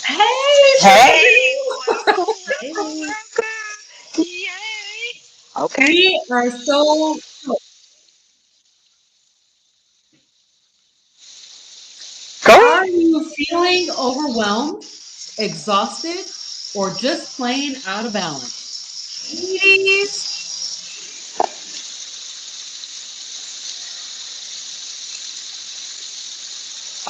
Hey, Hey, welcome, welcome, hey. welcome. Yay. Okay. We are so. Go Are ahead. you feeling overwhelmed, exhausted, or just plain out of balance? Ladies,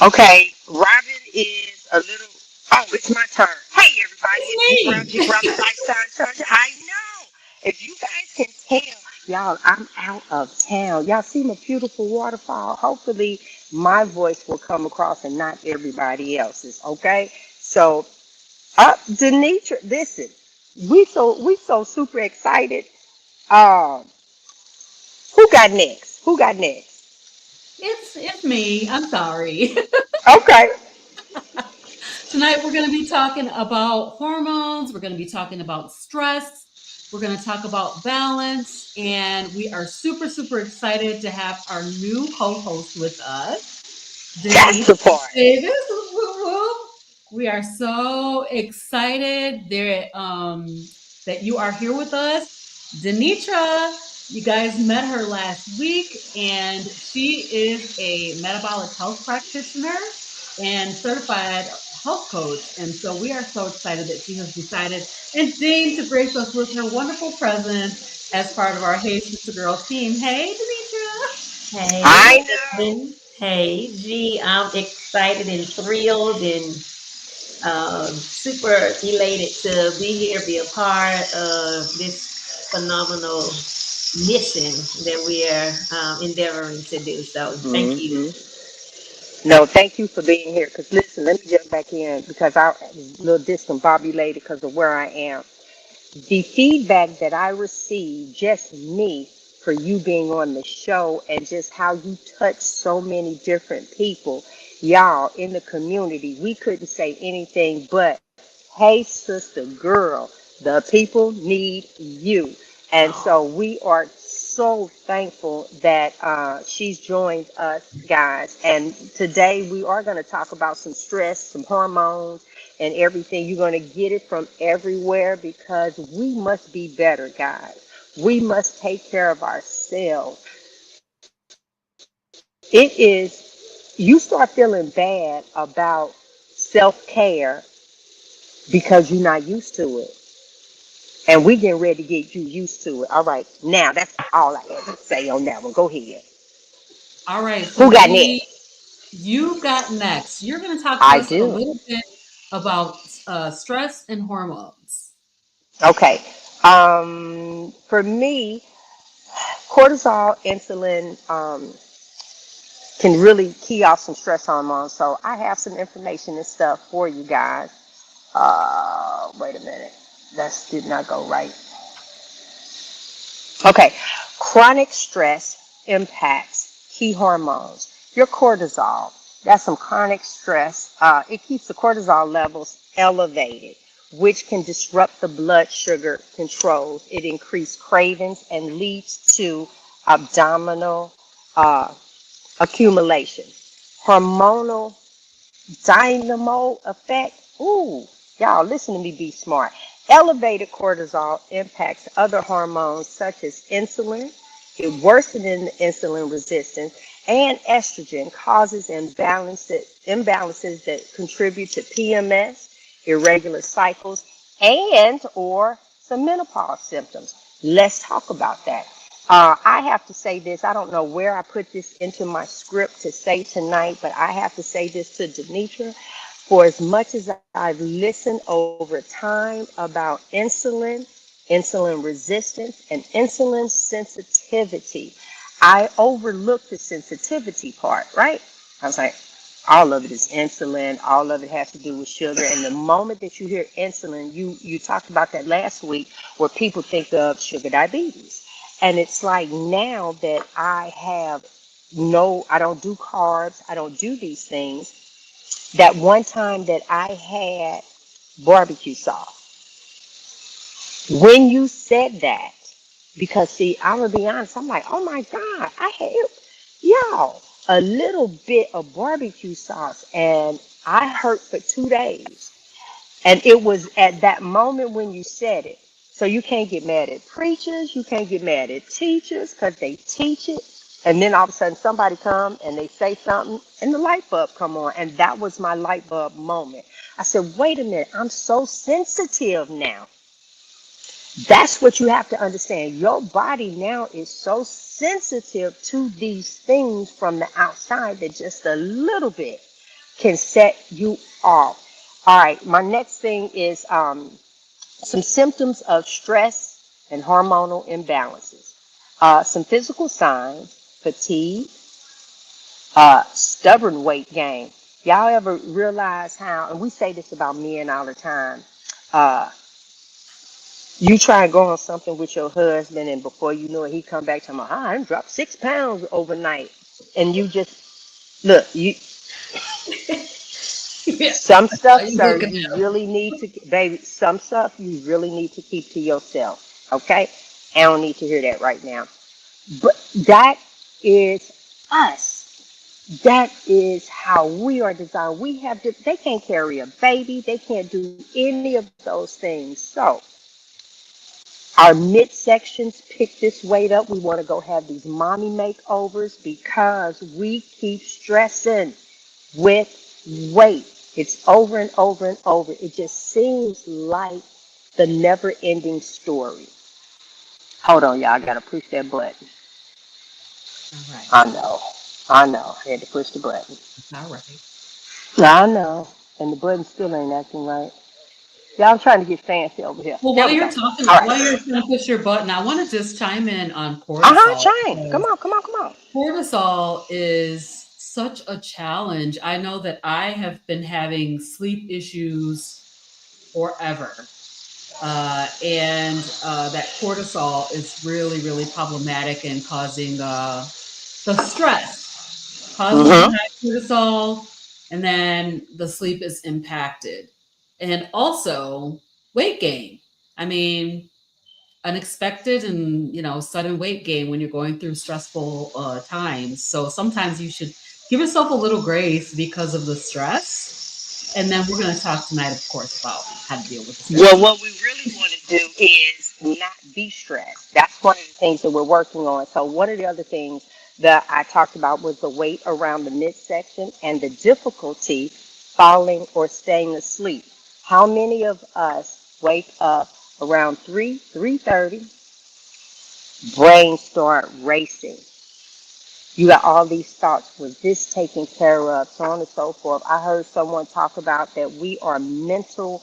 Okay, Robin is a little. Oh, it's my turn. Hey, everybody, it's it's Big Rob, Big me. Robin Lifestyle Church. I know. If you guys can tell, y'all, I'm out of town. Y'all see my beautiful waterfall? Hopefully, my voice will come across and not everybody else's. Okay, so DeNitra, listen, we so super excited. Um, who got next? Who got next? It's me. I'm sorry. Okay. Tonight we're going to be talking about hormones. We're going to be talking about stress. We're going to talk about balance, and we are super excited to have our new co-host with us, That's Denise the part. Davis. Woo, woo. We are so excited that you are here with us. DeNitra, you guys met her last week, and she is a metabolic health practitioner and certified health coach. And so we are so excited that she has decided and deigned to grace us with her wonderful presence as part of our Hey Sister Girl team. Hey, DeNitra. Hey, I know. Robyn. Hey, G. I'm excited and thrilled and super elated to be here, be a part of this phenomenal mission that we are endeavoring to do. So, thank you. Hmm. No, thank you for being here. Because listen, let me jump back in because I was a little discombobulated because of where I am. The feedback that I received, just me, for you being on the show and just how you touch so many different people, y'all in the community, we couldn't say anything but, hey, sister girl, the people need you. And so Oh, we are so thankful that she's joined us, guys. And today we are going to talk about some stress, some hormones, and everything. You're going to get it from everywhere because we must be better, guys. We must take care of ourselves. It is, you start feeling bad about self care because you're not used to it. And we getting ready to get you used to it. All right. Now, that's all I have to say on that one. Go ahead. all right. So, Who got D, next? you got next. You're going to talk to I us a do. little bit about stress and hormones. Okay. For me, cortisol, insulin, can really key off some stress hormones. So I have some information and stuff for you guys. Wait a minute. That did not go right. Okay. Chronic stress impacts key hormones. Your cortisol, that's some chronic stress. It keeps the cortisol levels elevated, which can disrupt the blood sugar controls. It increases cravings and leads to abdominal uh, accumulation. Hormonal dynamo effect. Ooh, y'all, listen to me be smart. Elevated cortisol impacts other hormones such as insulin. It worsens insulin resistance and estrogen, causes imbalances that contribute to PMS, irregular cycles, and or some menopause symptoms. Let's talk about that. I have to say this. I don't know where I put this into my script to say tonight, but I have to say this to DeNitra. For as much as I've listened over time about insulin, insulin resistance, and insulin sensitivity, I overlooked the sensitivity part, right? I was like, all of it is insulin. All of it has to do with sugar. And the moment that you hear insulin, you talked about that last week, where people think of sugar diabetes. And it's like now that I have no, I don't do carbs, I don't do these things. That one time that I had barbecue sauce. When you said that, because see, I'm gonna be honest, I'm like, oh my God, I hate y'all a little bit of barbecue sauce, and I hurt for 2 days. And it was at that moment when you said it. So you can't get mad at preachers, you can't get mad at teachers because they teach it. And then all of a sudden somebody come and they say something and the light bulb come on. And that was my light bulb moment. I said, wait a minute, I'm so sensitive now. That's what you have to understand. Your body now is so sensitive to these things from the outside that just a little bit can set you off. All right, my next thing is some symptoms of stress and hormonal imbalances. Some physical signs: fatigue, stubborn weight gain. Y'all ever realize how, and we say this about men all the time, uh, you try and go on something with your husband, and before you know it, he come back to me, I dropped 6 pounds overnight. And you just, look, Yeah. some stuff, You sir, looking you at really need to, baby, some stuff you really need to keep to yourself. Okay? I don't need to hear that right now. But that is us. That is how we are designed. They can't carry a baby. They can't do any of those things. So our midsections pick this weight up. We want to go have these mommy makeovers because we keep stressing with weight. It's over and over and over. It just seems like the never ending story. Hold on, y'all. I got to push that button. all right. I know. I know. I had to push the button. All right. I know. And the button still ain't acting right. Yeah, I'm trying to get fancy over here. Well, There while we you're go. talking, All while you're right. trying to push your button, I want to just chime in on Uh-huh, cortisol Shane. Come because on, come on, come on. cortisol is such a challenge. I know that I have been having sleep issues forever. And that cortisol is really, really problematic and causing the stress, causes the Mm-hmm. high cortisol, and then the sleep is impacted. And also weight gain. I mean, unexpected and sudden weight gain when you're going through stressful times. So sometimes you should give yourself a little grace because of the stress. And then we're going to talk tonight, of course, about how to deal with the Well, stress. what we really want to do is not be stressed. That's one of the things that we're working on. So, one of the other things that I talked about was the weight around the midsection and the difficulty falling or staying asleep. How many of us wake up around 3:30, brain start racing? You got all these thoughts. Was this taken care of? So on and so forth. I heard someone talk about that we are mental.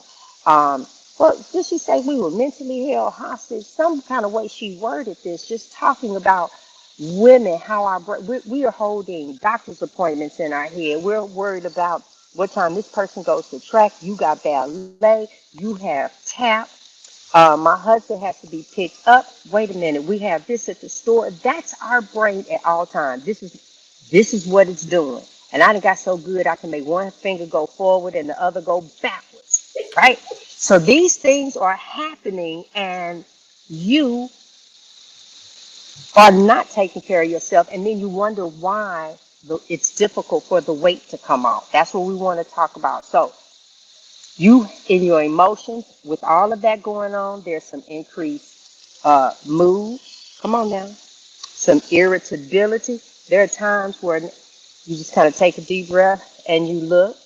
Well, did she say we were mentally held hostage? Some kind of way she worded this, just talking about women, how we are holding doctor's appointments in our head. We're worried about what time this person goes to track. You got ballet. You have tap. My husband has to be picked up. Wait a minute, we have this at the store. That's our brain at all times. This is what it's doing. And I done got so good I can make one finger go forward and the other go backwards. Right? So these things are happening and you are not taking care of yourself, and then you wonder why it's difficult for the weight to come off. That's what we want to talk about. So you, in your emotions, with all of that going on, there's some increased mood. Come on now. Some irritability. There are times where you just kind of take a deep breath and you look.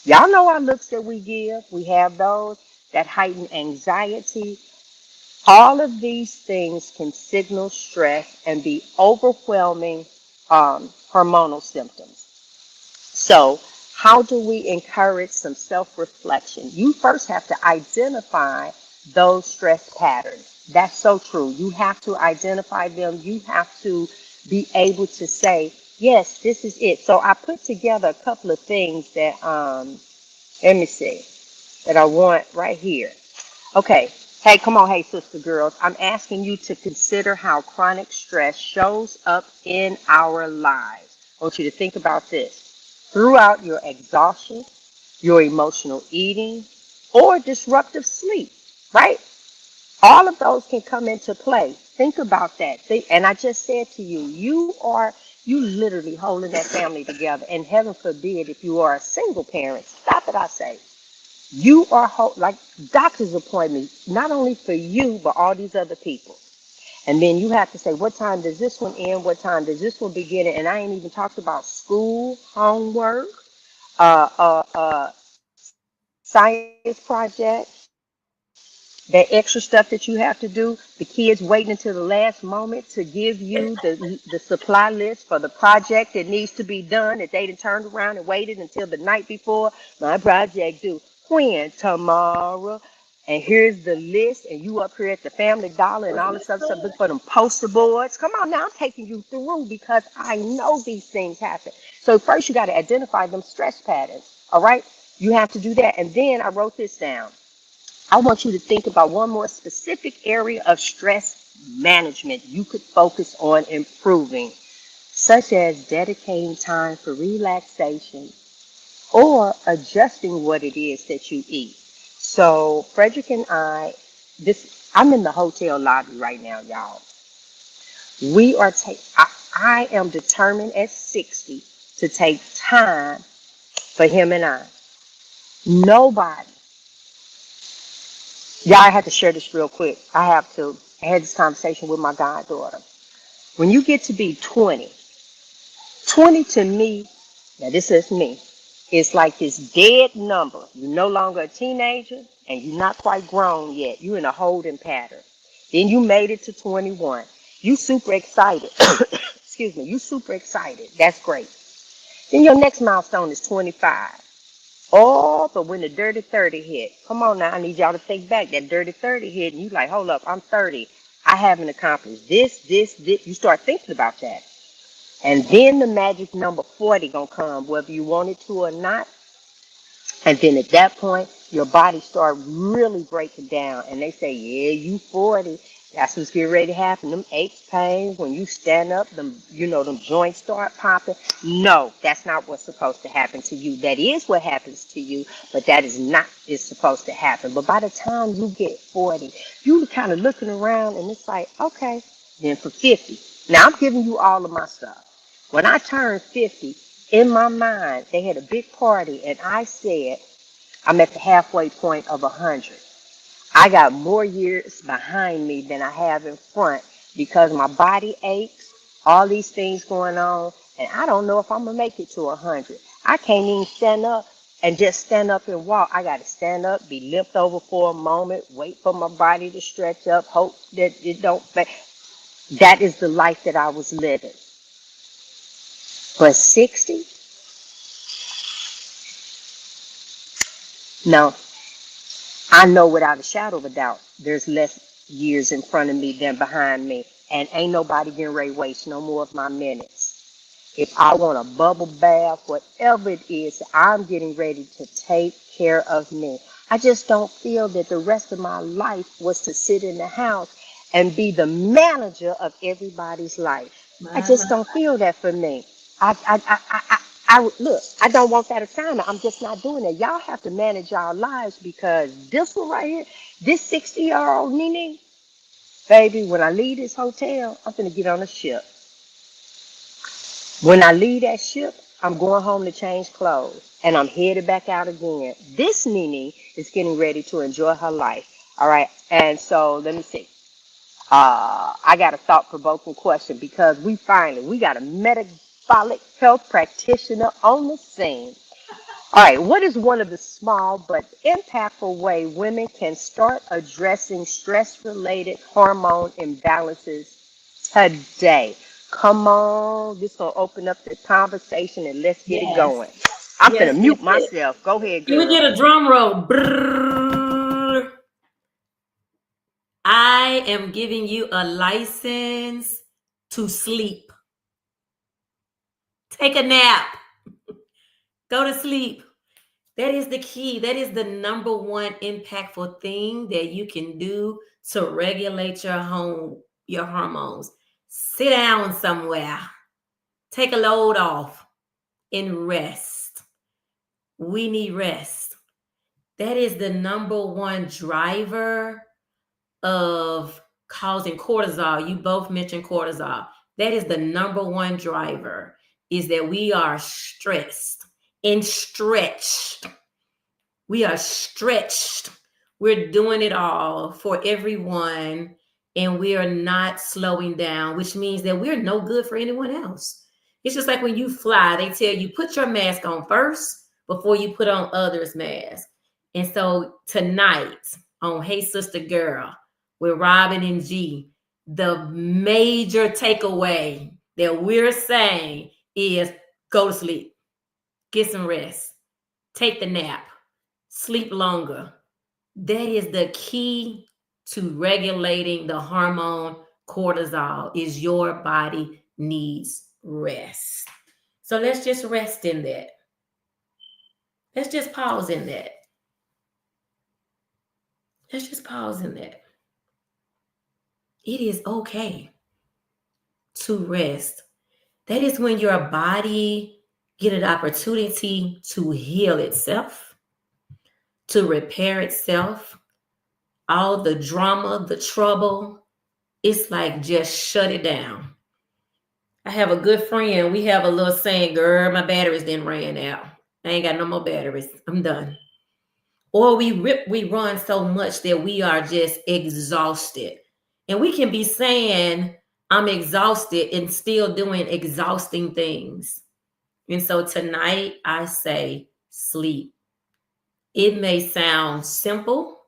Y'all know our looks that we give. We have those that heighten anxiety. All of these things can signal stress and be overwhelming hormonal symptoms. So, how do we encourage some self reflection? You first have to identify those stress patterns. That's so true. You have to identify them. You have to be able to say, yes, this is it. So, I put together a couple of things that, let me see, that I want right here. Okay. Hey, come on. Hey, sister girls. I'm asking you to consider how chronic stress shows up in our lives. I want you to think about this. Throughout your exhaustion, your emotional eating, or disruptive sleep, right? All of those can come into play. Think about that. And I just said to you, you literally holding that family together. And heaven forbid, if you are a single parent, stop it, I say. You are like doctor's appointment, not only for you, but all these other people. And then you have to say, what time does this one end? What time does this one begin? And I ain't even talked about school, homework, science project, that extra stuff that you have to do, the kids waiting until the last moment to give you the supply list for the project that needs to be done that they done turned around and waited until the night before. My project due when? Tomorrow. And here's the list, and you up here at the Family Dollar and all this other stuff looking for them poster boards. Come on now, I'm taking you through because I know these things happen. So first you got to identify them stress patterns. All right, you have to do that, and then I wrote this down. I want you to think about one more specific area of stress management you could focus on improving, such as dedicating time for relaxation or adjusting what it is that you eat. So, Frederick and I'm in the hotel lobby right now, y'all. We are I am determined at 60 to take time for him and I. Nobody. Y'all, I had to share this real quick. I had this conversation with my goddaughter. When you get to be 20, 20 to me, now this is me, it's like this dead number. You're no longer a teenager and you're not quite grown yet. You're in a holding pattern. Then you made it to 21. You super excited. Excuse me. You super excited. That's great. Then your next milestone is 25. Oh, but when the dirty 30 hit, come on now, I need y'all to think back. That dirty 30 hit, and you like, hold up, I'm 30. I haven't accomplished this. You start thinking about that. And then the magic number 40 gonna come, whether you want it to or not. And then at that point, your body start really breaking down. And they say, yeah, you 40. That's what's getting ready to happen. Them aches, pains, when you stand up, them joints start popping. No, that's not what's supposed to happen to you. That is what happens to you, but that is not is supposed to happen. But by the time you get 40, you kind of looking around and it's like, okay, then for 50. Now I'm giving you all of my stuff. When I turned 50, in my mind, they had a big party, and I said, I'm at the halfway point of 100. I got more years behind me than I have in front because my body aches, all these things going on, and I don't know if I'm going to make it to 100. I can't even stand up and just stand up and walk. I got to stand up, be limped over for a moment, wait for my body to stretch up, hope that it don't. That is the life that I was living. But 60? No. I know without a shadow of a doubt there's less years in front of me than behind me. And ain't nobody getting ready to waste no more of my minutes. If I want a bubble bath, whatever it is, I'm getting ready to take care of me. I just don't feel that the rest of my life was to sit in the house and be the manager of everybody's life. I just don't feel that for me. I, I, I, I, look, I don't want that assignment. I'm just not doing it. Y'all have to manage y'all lives because this one right here, this 60-year-old Nene, baby, when I leave this hotel, I'm going to get on a ship. When I leave that ship, I'm going home to change clothes and I'm headed back out again. This Nene is getting ready to enjoy her life. All right. And so let me see. I got a thought-provoking question because we got a metabolic health practitioner on the scene. All right, what is one of the small but impactful way women can start addressing stress-related hormone imbalances today? Come on, this gonna open up the conversation and let's get it Yes. going. I'm Yes, gonna yes, mute yes. myself. Go ahead, Can we girl. get a drum roll? Brrr. I am giving you a license to sleep. Take a nap. Go to sleep. That is the key. That is the number one impactful thing that you can do to regulate your hormones. Sit down somewhere. Take a load off and rest. We need rest. That is the number one driver of causing cortisol. You both mentioned cortisol. That is the number one driver, is that we are stressed and stretched. We are stretched. We're doing it all for everyone, and we are not slowing down, which means that we're no good for anyone else. It's just like when you fly, they tell you put your mask on first before you put on others' masks. And so tonight on Hey Sister Girl with Robyn and Gie, the major takeaway that we're saying is go to sleep, get some rest, take the nap, sleep longer. That is the key to regulating the hormone cortisol, is your body needs rest. So let's just rest in that. Let's just pause in that. Let's just pause in that. It is okay to rest. That is when your body get an opportunity to heal itself, to repair itself. All the drama, the trouble, it's like just shut it down. I have a good friend. We have a little saying, girl, my batteries didn't ran out. I ain't got no more batteries. I'm done. Or we run so much that we are just exhausted. And we can be saying, I'm exhausted, and still doing exhausting things. And so tonight I say sleep. It may sound simple,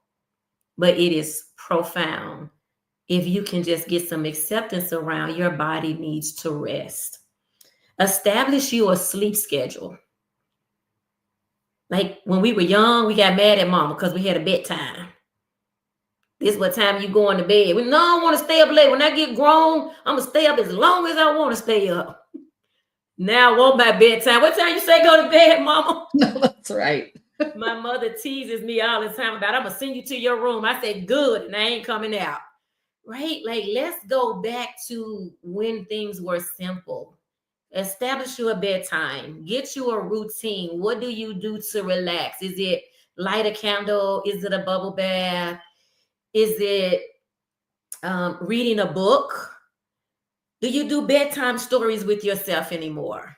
but it is profound. If you can just get some acceptance around your body needs to rest. Establish you a sleep schedule. Like when we were young, we got mad at mama because we had a bedtime. This is what time you going to bed. No, I want to stay up late. When I get grown, I'm going to stay up as long as I want to stay up. Now I want my bedtime. What time you say go to bed, mama? No, that's right. My mother teases me all the time about, I'm going to send you to your room. I said, good, and I ain't coming out. Right? Like, let's go back to when things were simple. Establish you a bedtime. Get you a routine. What do you do to relax? Is it light a candle? Is it a bubble bath? Is it reading a book? Do you do bedtime stories with yourself anymore?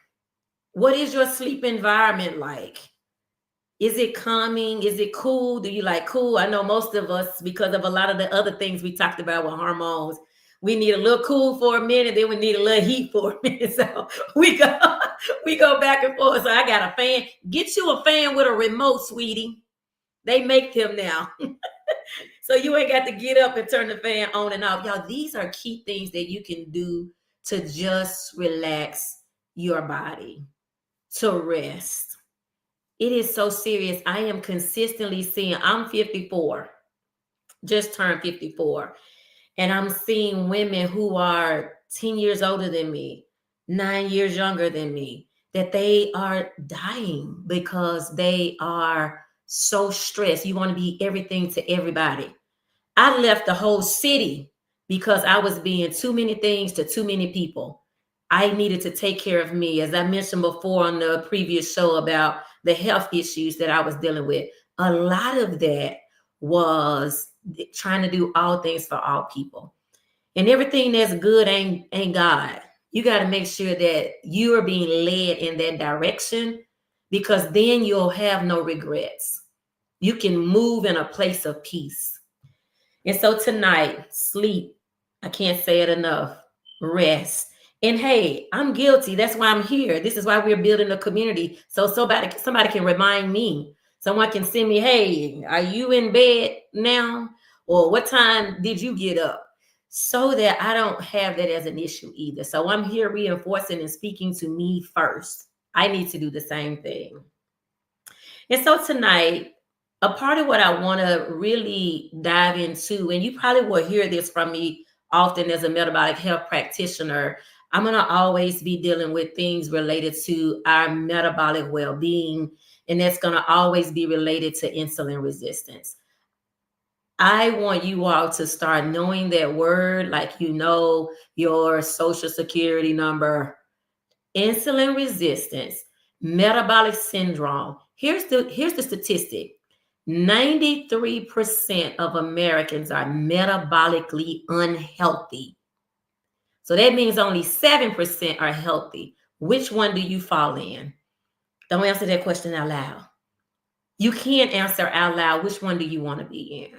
What is your sleep environment like? Is it calming? Is it cool? Do you like cool? I know most of us, because of a lot of the other things we talked about with hormones, we need a little cool for a minute, then we need a little heat for a minute. So we go back and forth. So I got a fan. Get you a fan with a remote, sweetie. They make them now. So you ain't got to get up and turn the fan on and off. Y'all, these are key things that you can do to just relax your body, to rest. It is so serious. I am consistently seeing, I'm 54, just turned 54. And I'm seeing women who are 10 years older than me, 9 years younger than me, that they are dying because they are so stressed. You want to be everything to everybody. I left the whole city because I was being too many things to too many people. I needed to take care of me. As I mentioned before on the previous show about the health issues that I was dealing with, a lot of that was trying to do all things for all people. And everything that's good ain't God. You got to make sure that you are being led in that direction, because then you'll have no regrets. You can move in a place of peace. And so tonight, sleep. I can't say it enough. Rest. And hey, I'm guilty. That's why I'm here. This is why we're building a community. So somebody can remind me. Someone can send me, hey, are you in bed now? Or what time did you get up? So that I don't have that as an issue either. So I'm here reinforcing and speaking to me first. I need to do the same thing. And so tonight, a part of what I want to really dive into, and you probably will hear this from me often as a metabolic health practitioner, I'm going to always be dealing with things related to our metabolic well-being, and that's going to always be related to insulin resistance. I want you all to start knowing that word like you know your social security number. Insulin resistance, metabolic syndrome, Here's the statistic. 93% of Americans are metabolically unhealthy. So that means only 7% are healthy. Which one do you fall in? Don't answer that question out loud. You can't answer out loud which one do you want to be in.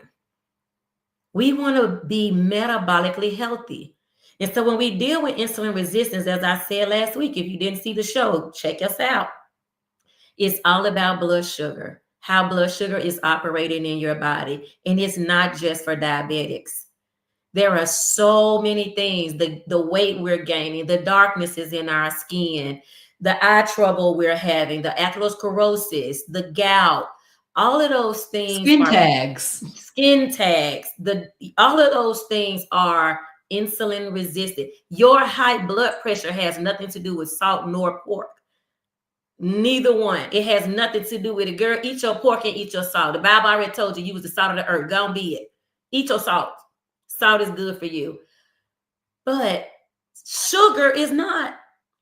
We want to be metabolically healthy. And so when we deal with insulin resistance, as I said last week, if you didn't see the show, check us out. It's all about blood sugar, how blood sugar is operating in your body. And it's not just for diabetics. There are so many things, the weight we're gaining, the darkness is in our skin, the eye trouble we're having, the atherosclerosis, the gout, all of those things Skin are tags. skin tags. All of those things are insulin resistant. Your high blood pressure has nothing to do with salt nor pork. Neither one. It has nothing to do with it. Girl, eat your pork and eat your salt. The Bible already told you was the salt of the earth. Go and be it. Eat your salt. Salt is good for you. But sugar is not.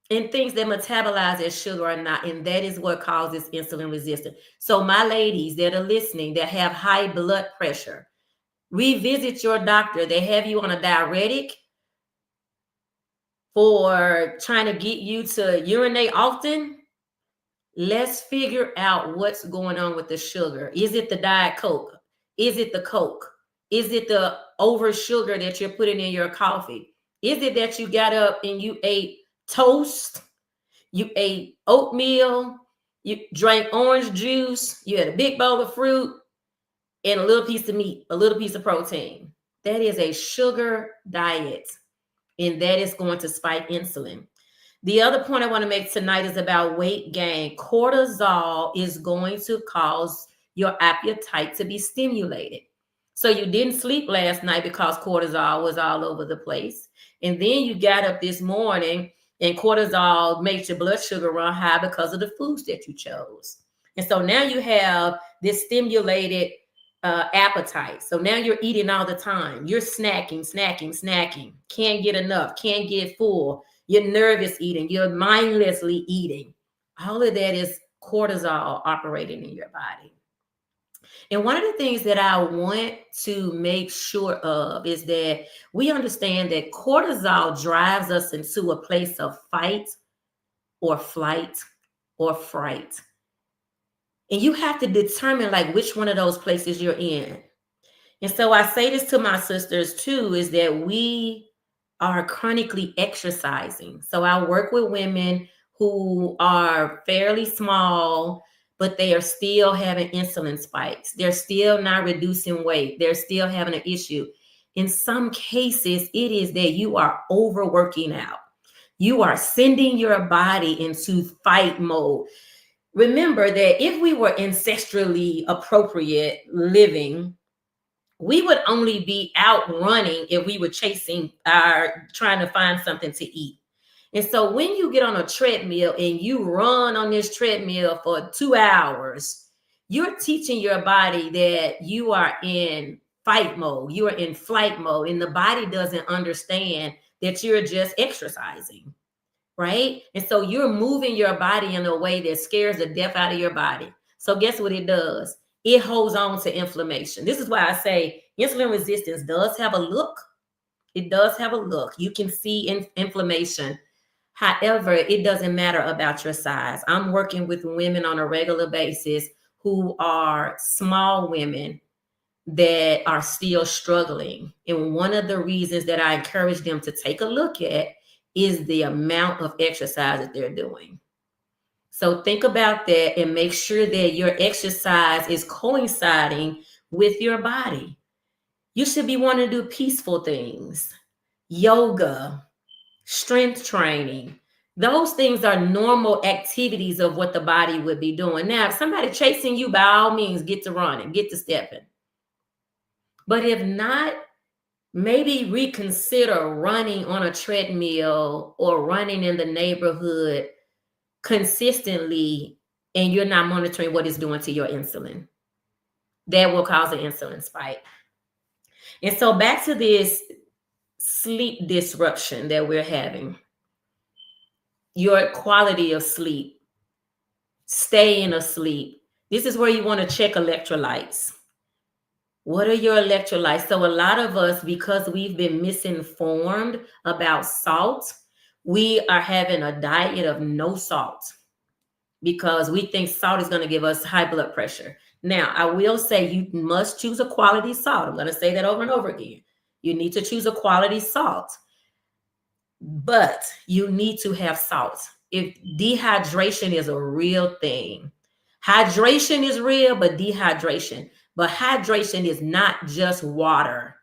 And things that metabolize as sugar are not. And that is what causes insulin resistance. So my ladies that are listening that have high blood pressure, revisit your doctor. They have you on a diuretic for trying to get you to urinate often. Let's figure out what's going on with the sugar. Is it the Diet Coke? Is it the Coke? Is it the over sugar that you're putting in your coffee? Is it that you got up and you ate toast? You ate oatmeal? You drank orange juice? You had a big bowl of fruit and a little piece of meat, a little piece of protein? That is a sugar diet, and that is going to spike insulin. The other point I want to make tonight is about weight gain. Cortisol is going to cause your appetite to be stimulated. So you didn't sleep last night because cortisol was all over the place. And then you got up this morning and cortisol makes your blood sugar run high because of the foods that you chose. And so now you have this stimulated appetite. So now you're eating all the time. You're snacking. Can't get enough, can't get full. You're nervous eating. You're mindlessly eating. All of that is cortisol operating in your body. And one of the things that I want to make sure of is that we understand that cortisol drives us into a place of fight or flight or fright. And you have to determine like which one of those places you're in. And so I say this to my sisters too, is that we are chronically exercising. So I work with women who are fairly small, but they are still having insulin spikes. They're still not reducing weight. They're still having an issue. In some cases, it is that you are overworking out. You are sending your body into fight mode. Remember that if we were ancestrally appropriate living, we would only be out running if we were trying to find something to eat. And so when you get on a treadmill and you run on this treadmill for 2 hours, you're teaching your body that you are in fight mode, you are in flight mode, and the body doesn't understand that you're just exercising, right? And so you're moving your body in a way that scares the death out of your body. So guess what it does? It holds on to inflammation. This is why I say insulin resistance does have a look. It does have a look. You can see inflammation. However, it doesn't matter about your size. I'm working with women on a regular basis who are small women that are still struggling. And one of the reasons that I encourage them to take a look at is the amount of exercise that they're doing. So think about that and make sure that your exercise is coinciding with your body. You should be wanting to do peaceful things, yoga, strength training. Those things are normal activities of what the body would be doing. Now, if somebody chasing you, by all means, get to running, get to stepping. But if not, maybe reconsider running on a treadmill or running in the neighborhood consistently, and you're not monitoring what it's doing to your insulin. That will cause an insulin spike. And so back to this sleep disruption that we're having. Your quality of sleep, staying asleep. This is where you want to check electrolytes. What are your electrolytes? So a lot of us, because we've been misinformed about salt, we are having a diet of no salt because we think salt is going to give us high blood pressure. Now, I will say you must choose a quality salt. I'm going to say that over and over again. You need to choose a quality salt, but you need to have salt. If dehydration is a real thing, hydration is real, but hydration is not just water.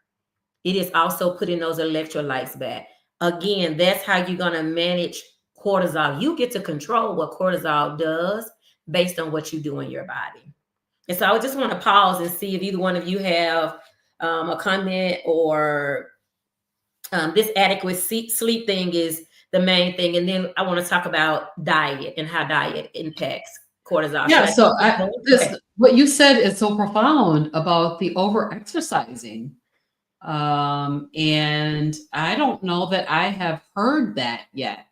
It is also putting those electrolytes back. Again, that's how you're going to manage cortisol. You get to control what cortisol does based on what you do in your body. And so I just want to pause and see if either one of you have a comment, or this adequate sleep thing is the main thing. And then I want to talk about diet and how diet impacts cortisol. Yeah, so Okay. what you said is so profound about the over exercising. And I don't know that I have heard that yet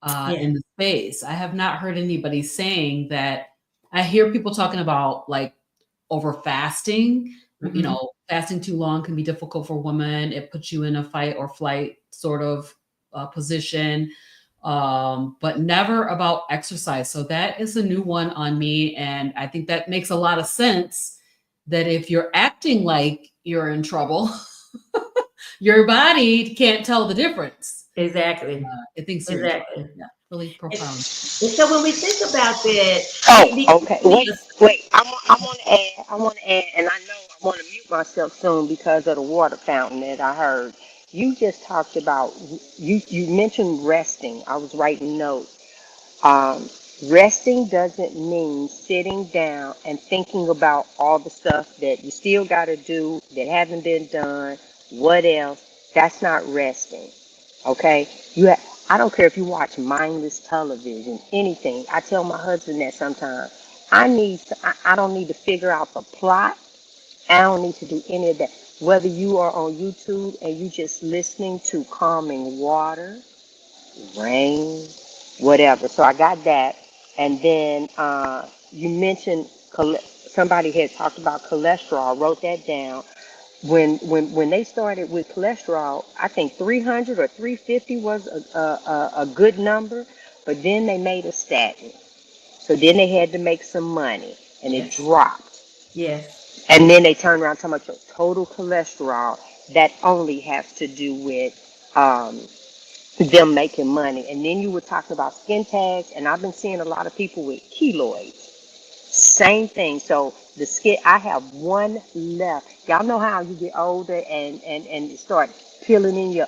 Yeah. in the space. I have not heard anybody saying that. I hear people talking about like over fasting. You know, fasting too long can be difficult for women. It puts you in a fight or flight sort of position, but never about exercise. So that is a new one on me. And I think that makes a lot of sense, that if you're acting like you're in trouble, your body can't tell the difference. Exactly. It thinks you're in trouble. Exactly. Yeah, really profound. And so when we think about that, Oh, okay. Wait. I want to add, and I know I want to mute myself soon because of the water fountain that I heard. You just talked about, you mentioned resting. I was writing notes. Um, Resting doesn't mean sitting down and thinking about all the stuff that you still got to do that haven't been done. What else? That's not resting. Okay? I don't care if you watch mindless television, anything. I tell my husband that sometimes. I don't need to figure out the plot. I don't need to do any of that. Whether you are on YouTube and you just listening to calming water, rain, whatever. So I got that. And then you mentioned somebody had talked about cholesterol. I wrote that down. When they started with cholesterol, I think 300 or 350 was a good number. But then they made a statin. So then they had to make some money, and it yes, dropped. yes, And then they turned around talking about your total cholesterol. That only has to do with them making money. And then you were talking about skin tags, and I've been seeing a lot of people with keloids. Same thing. So the skin, I have one left. Y'all know how you get older and you start peeling in your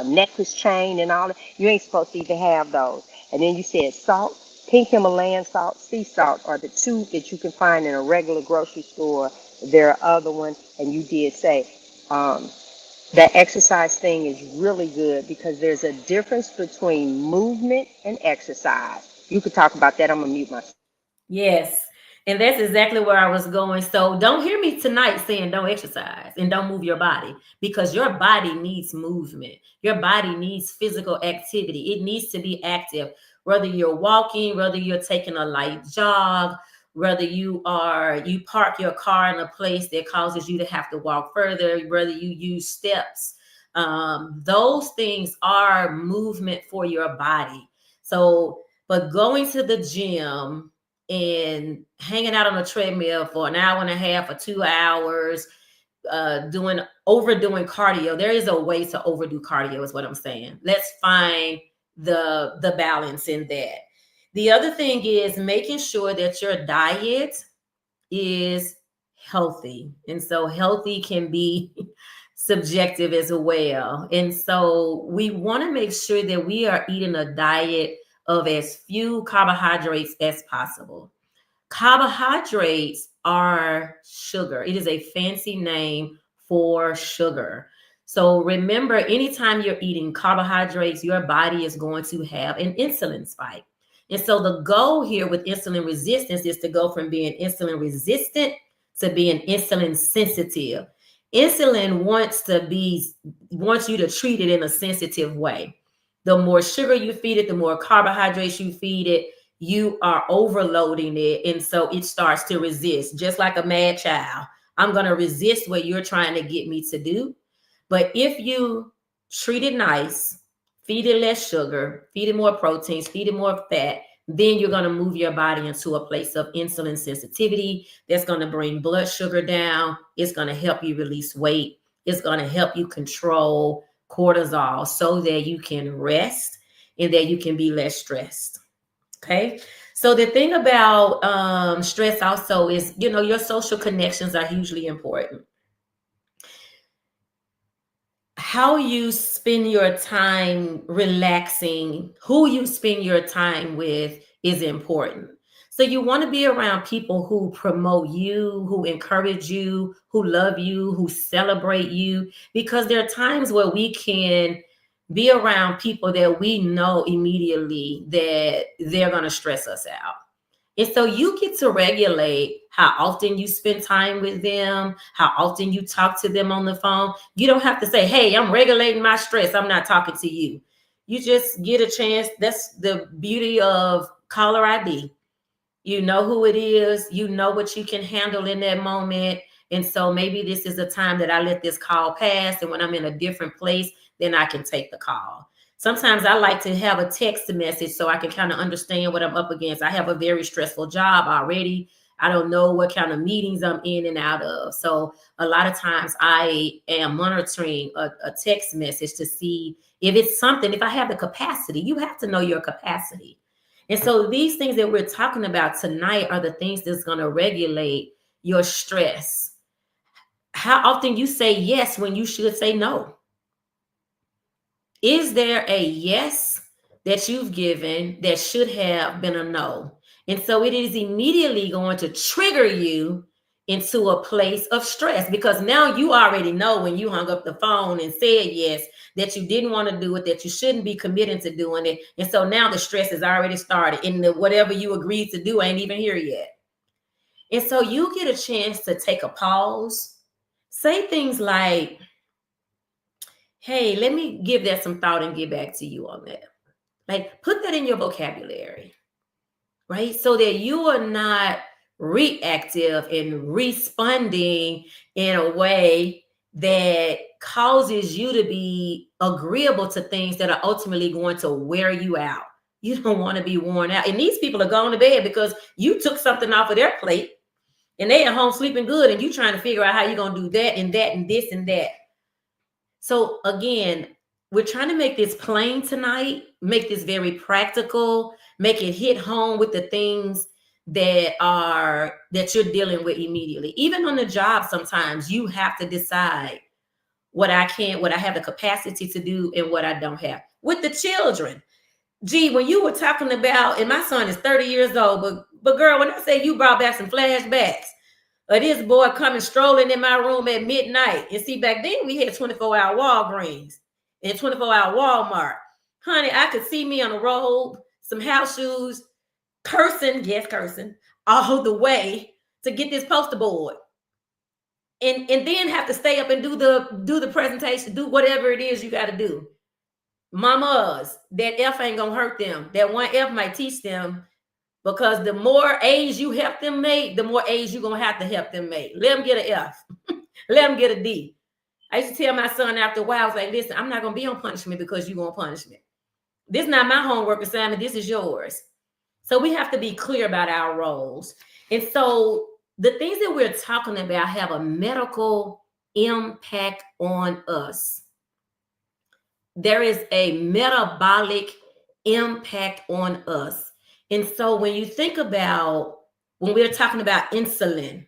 necklace chain and all that. You ain't supposed to even have those. And then you said salt, pink Himalayan salt, sea salt are the two that you can find in a regular grocery store. There are other ones, and you did say that exercise thing is really good because there's a difference between movement and exercise. You could talk about that. I'm gonna mute myself. yes. And that's exactly where I was going. So don't hear me tonight saying don't exercise and don't move your body, because your body needs movement. Your body needs physical activity. It needs to be active, whether you're walking, whether you're taking a light jog, whether you park your car in a place that causes you to have to walk further, whether you use steps. Those things are movement for your body. So, but going to the gym and hanging out on a treadmill for an hour and a half or 2 hours, overdoing cardio. There is a way to overdo cardio, is what I'm saying. Let's find the balance in that. The other thing is making sure that your diet is healthy. And so healthy can be subjective as well. And so we want to make sure that we are eating a diet of as few carbohydrates as possible. Carbohydrates are sugar. It is a fancy name for sugar. So remember, anytime you're eating carbohydrates, your body is going to have an insulin spike. And so the goal here with insulin resistance is to go from being insulin resistant to being insulin sensitive. Insulin wants you to treat it in a sensitive way. The more sugar you feed it, the more carbohydrates you feed it, you are overloading it. And so it starts to resist, just like a mad child. I'm going to resist what you're trying to get me to do. But if you treat it nice, feed it less sugar, feed it more proteins, feed it more fat, then you're going to move your body into a place of insulin sensitivity that's going to bring blood sugar down. It's going to help you release weight. It's going to help you control cortisol so that you can rest and that you can be less stressed. Okay. So the thing about stress also is, your social connections are hugely important. How you spend your time relaxing, who you spend your time with is important. So you want to be around people who promote you, who encourage you, who love you, who celebrate you, because there are times where we can be around people that we know immediately that they're going to stress us out. And so you get to regulate how often you spend time with them, how often you talk to them on the phone. You don't have to say, hey, I'm regulating my stress, I'm not talking to you. You just get a chance. That's the beauty of caller ID. You know who it is. You know what you can handle in that moment. And so maybe this is a time that I let this call pass. And when I'm in a different place, then I can take the call. Sometimes I like to have a text message so I can kind of understand what I'm up against. I have a very stressful job already. I don't know what kind of meetings I'm in and out of. So a lot of times I am monitoring a text message to see if it's something, if I have the capacity. You have to know your capacity. And so these things that we're talking about tonight are the things that's going to regulate your stress. How often you say yes when you should say no? Is there a yes that you've given that should have been a no? And so it is immediately going to trigger you into a place of stress, because now you already know when you hung up the phone and said yes that you didn't want to do it, that you shouldn't be committing to doing it. And so now the stress has already started and whatever you agreed to do ain't even here yet. And so you get a chance to take a pause, say things like, hey, let me give that some thought and get back to you on that. Like, put that in your vocabulary, right? So that you are not reactive and responding in a way that causes you to be agreeable to things that are ultimately going to wear you out. You don't want to be worn out. And these people are going to bed because you took something off of their plate and they at home sleeping good, and you trying to figure out how you're going to do that and that and this and that. So again, we're trying to make this plain tonight, make this very practical, make it hit home with the things that you're dealing with immediately. Even on the job, sometimes you have to decide what I have the capacity to do and what I don't have. With the children, Gie, when you were talking about, and my son is 30 years old, but girl, when I say you brought back some flashbacks, this boy coming strolling in my room at midnight. And see, back then we had 24-hour Walgreens and 24-hour Walmart. Honey, I could see me on a robe, some house shoes, cursing all the way to get this poster board. And then have to stay up and do the presentation, do whatever it is you got to do. Mamas, that F ain't gonna hurt them. That one F might teach them, because the more A's you help them make, the more A's you're going to have to help them make. Let them get an F. Let them get a D. I used to tell my son after a while, I was like, listen, I'm not going to be on punishment because you're going to punish me. This is not my homework assignment. This is yours. So we have to be clear about our roles. And so the things that we're talking about have a medical impact on us. There is a metabolic impact on us. And so when you think about, when we're talking about insulin,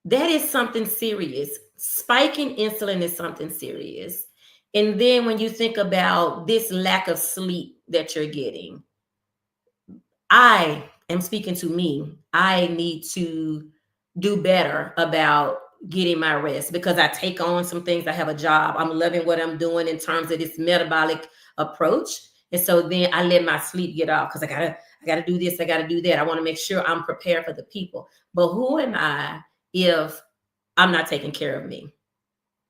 that is something serious. Spiking insulin is something serious. And then when you think about this lack of sleep that you're getting, I am speaking to me. I need to do better about getting my rest, because I take on some things. I have a job. I'm loving what I'm doing in terms of this metabolic approach. And so then I let my sleep get off because I gotta do this, I gotta do that. I want to make sure I'm prepared for the people. But who am I if I'm not taking care of me?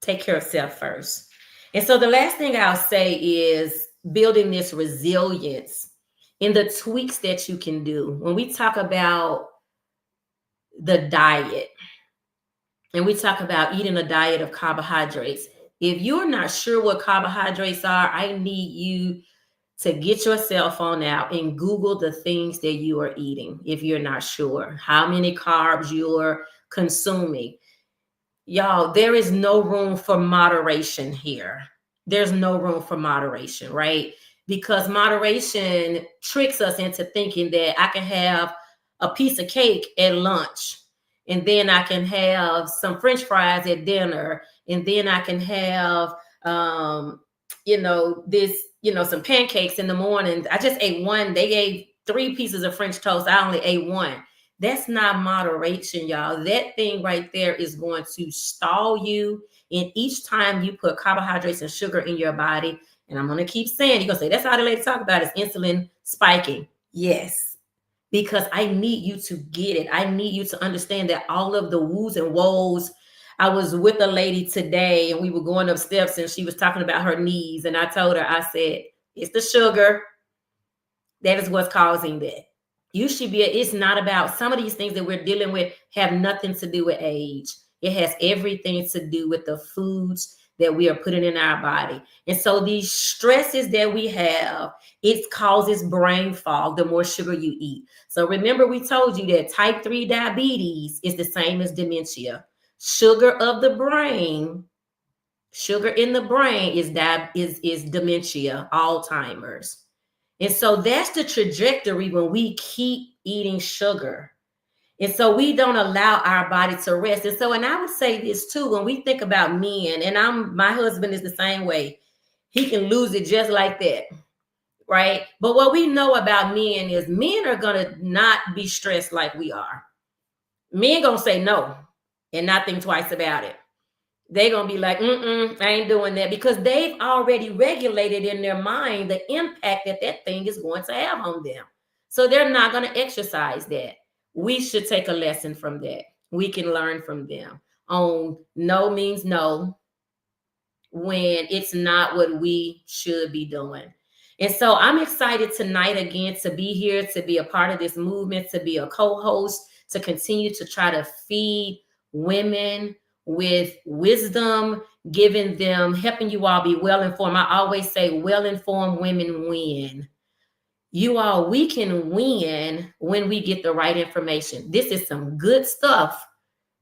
Take care of self first. And so the last thing I'll say is building this resilience and the tweaks that you can do. When we talk about the diet and we talk about eating a diet of carbohydrates, if you're not sure what carbohydrates are, I need you to get your cell phone out and Google the things that you are eating if you're not sure how many carbs you're consuming. Y'all, there is no room for moderation here. There's no room for moderation, right? Because moderation tricks us into thinking that I can have a piece of cake at lunch, and then I can have some French fries at dinner, and then I can have, some pancakes in the morning. I just ate one. They gave 3 pieces of French toast. I only ate one. That's not moderation, y'all. That thing right there is going to stall you. And each time you put carbohydrates and sugar in your body, and I'm going to keep saying, you're going to say, that's how the lady talk about is insulin spiking. Yes, because I need you to get it. I need you to understand that all of the woos and woes. I was with a lady today and we were going up steps and she was talking about her knees. And I told her, I said, it's the sugar. That is what's causing that. You should be, it's not about, some of these things that we're dealing with have nothing to do with age. It has everything to do with the foods that we are putting in our body. And so these stresses that we have, it causes brain fog the more sugar you eat. So remember, we told you that type 3 diabetes is the same as dementia. Sugar of the brain, sugar in the brain is dementia, Alzheimer's. And so that's the trajectory when we keep eating sugar. And so we don't allow our body to rest. And so, and I would say this too, when we think about men, and my husband is the same way, he can lose it just like that, right? But what we know about men is men are going to not be stressed like we are. Men going to say no and not think twice about it. They're going to be like, I ain't doing that, because they've already regulated in their mind the impact that thing is going to have on them. So they're not going to exercise that. We should take a lesson from that. We can learn from them on no means no when it's not what we should be doing. And so I'm excited tonight again to be here, to be a part of this movement, to be a co-host, to continue to try to feed women with wisdom, giving them, helping you all be well informed. I always say well informed women win. You all, we can win when we get the right information. This is some good stuff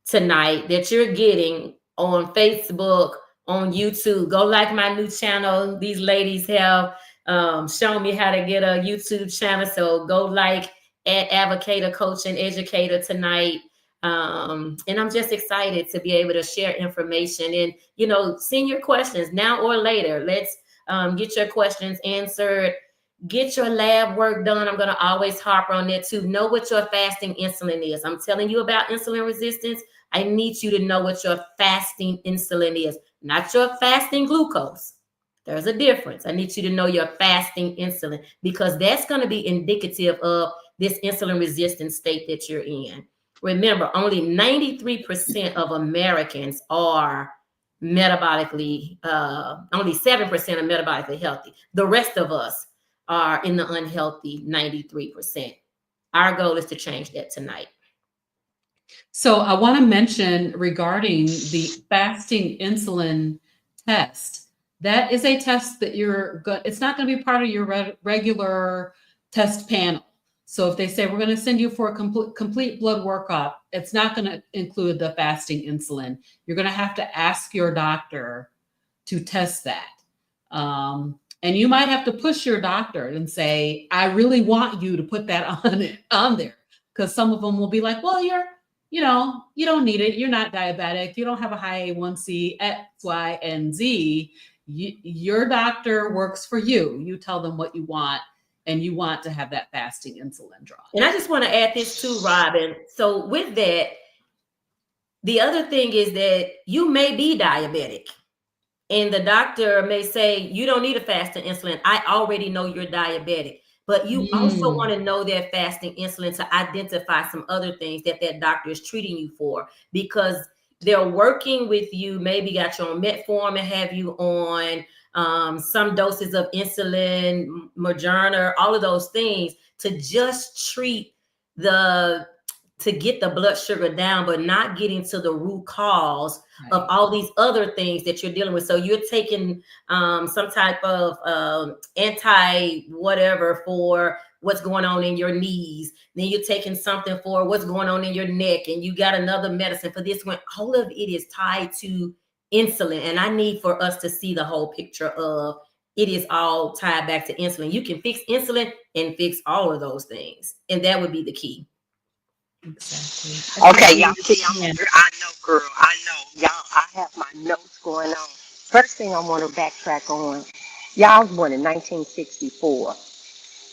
tonight that you're getting on Facebook, on YouTube. Go like my new channel. These ladies have shown me how to get a YouTube channel. So go like at Advocator, Coach, and Educator tonight. And I'm just excited to be able to share information and, send your questions now or later. Let's get your questions answered. Get your lab work done. I'm going to always harp on that too. Know what your fasting insulin is. I'm telling you about insulin resistance. I need you to know what your fasting insulin is, not your fasting glucose. There's a difference. I need you to know your fasting insulin, because that's going to be indicative of this insulin resistant state that you're in. Remember, only 93% of Americans are metabolically, only 7% are metabolically healthy. The rest of us are in the unhealthy 93%. Our goal is to change that tonight. So I want to mention regarding the fasting insulin test. That is a test that it's not going to be part of your regular test panel. So if they say we're going to send you for a complete blood workup, it's not going to include the fasting insulin. You're going to have to ask your doctor to test that. And you might have to push your doctor and say, I really want you to put that on there. Because some of them will be like, well, you don't need it. You're not diabetic. You don't have a high A1C, X, Y, and Z. Your doctor works for you. You tell them what you want, and you want to have that fasting insulin drawn. And I just want to add this too, Robyn. So with that, the other thing is that you may be diabetic. And the doctor may say, you don't need a fasting insulin. I already know you're diabetic. But you also want to know that fasting insulin to identify some other things that doctor is treating you for. Because they're working with you, maybe got you on metformin and have you on some doses of insulin, Moderna, all of those things to just treat the to get the blood sugar down, but not getting to the root cause of all these other things that you're dealing with. So you're taking some type of anti whatever for what's going on in your knees. Then you're taking something for what's going on in your neck, and you got another medicine for this one. All of it is tied to insulin. And I need for us to see the whole picture of it is all tied back to insulin. You can fix insulin and fix all of those things. And that would be the key. Exactly. Okay, y'all see, I know, girl. I know. Y'all, I have my notes going on. First thing I want to backtrack on, y'all, I was born in 1964.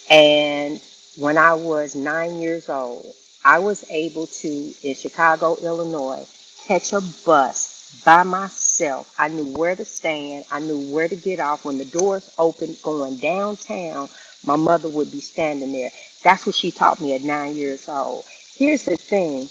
And when I was 9 years old, I was able to, in Chicago, Illinois, catch a bus by myself. I knew where to stand. I knew where to get off. When the doors opened going downtown, my mother would be standing there. That's what she taught me at 9 years old. Here's the thing.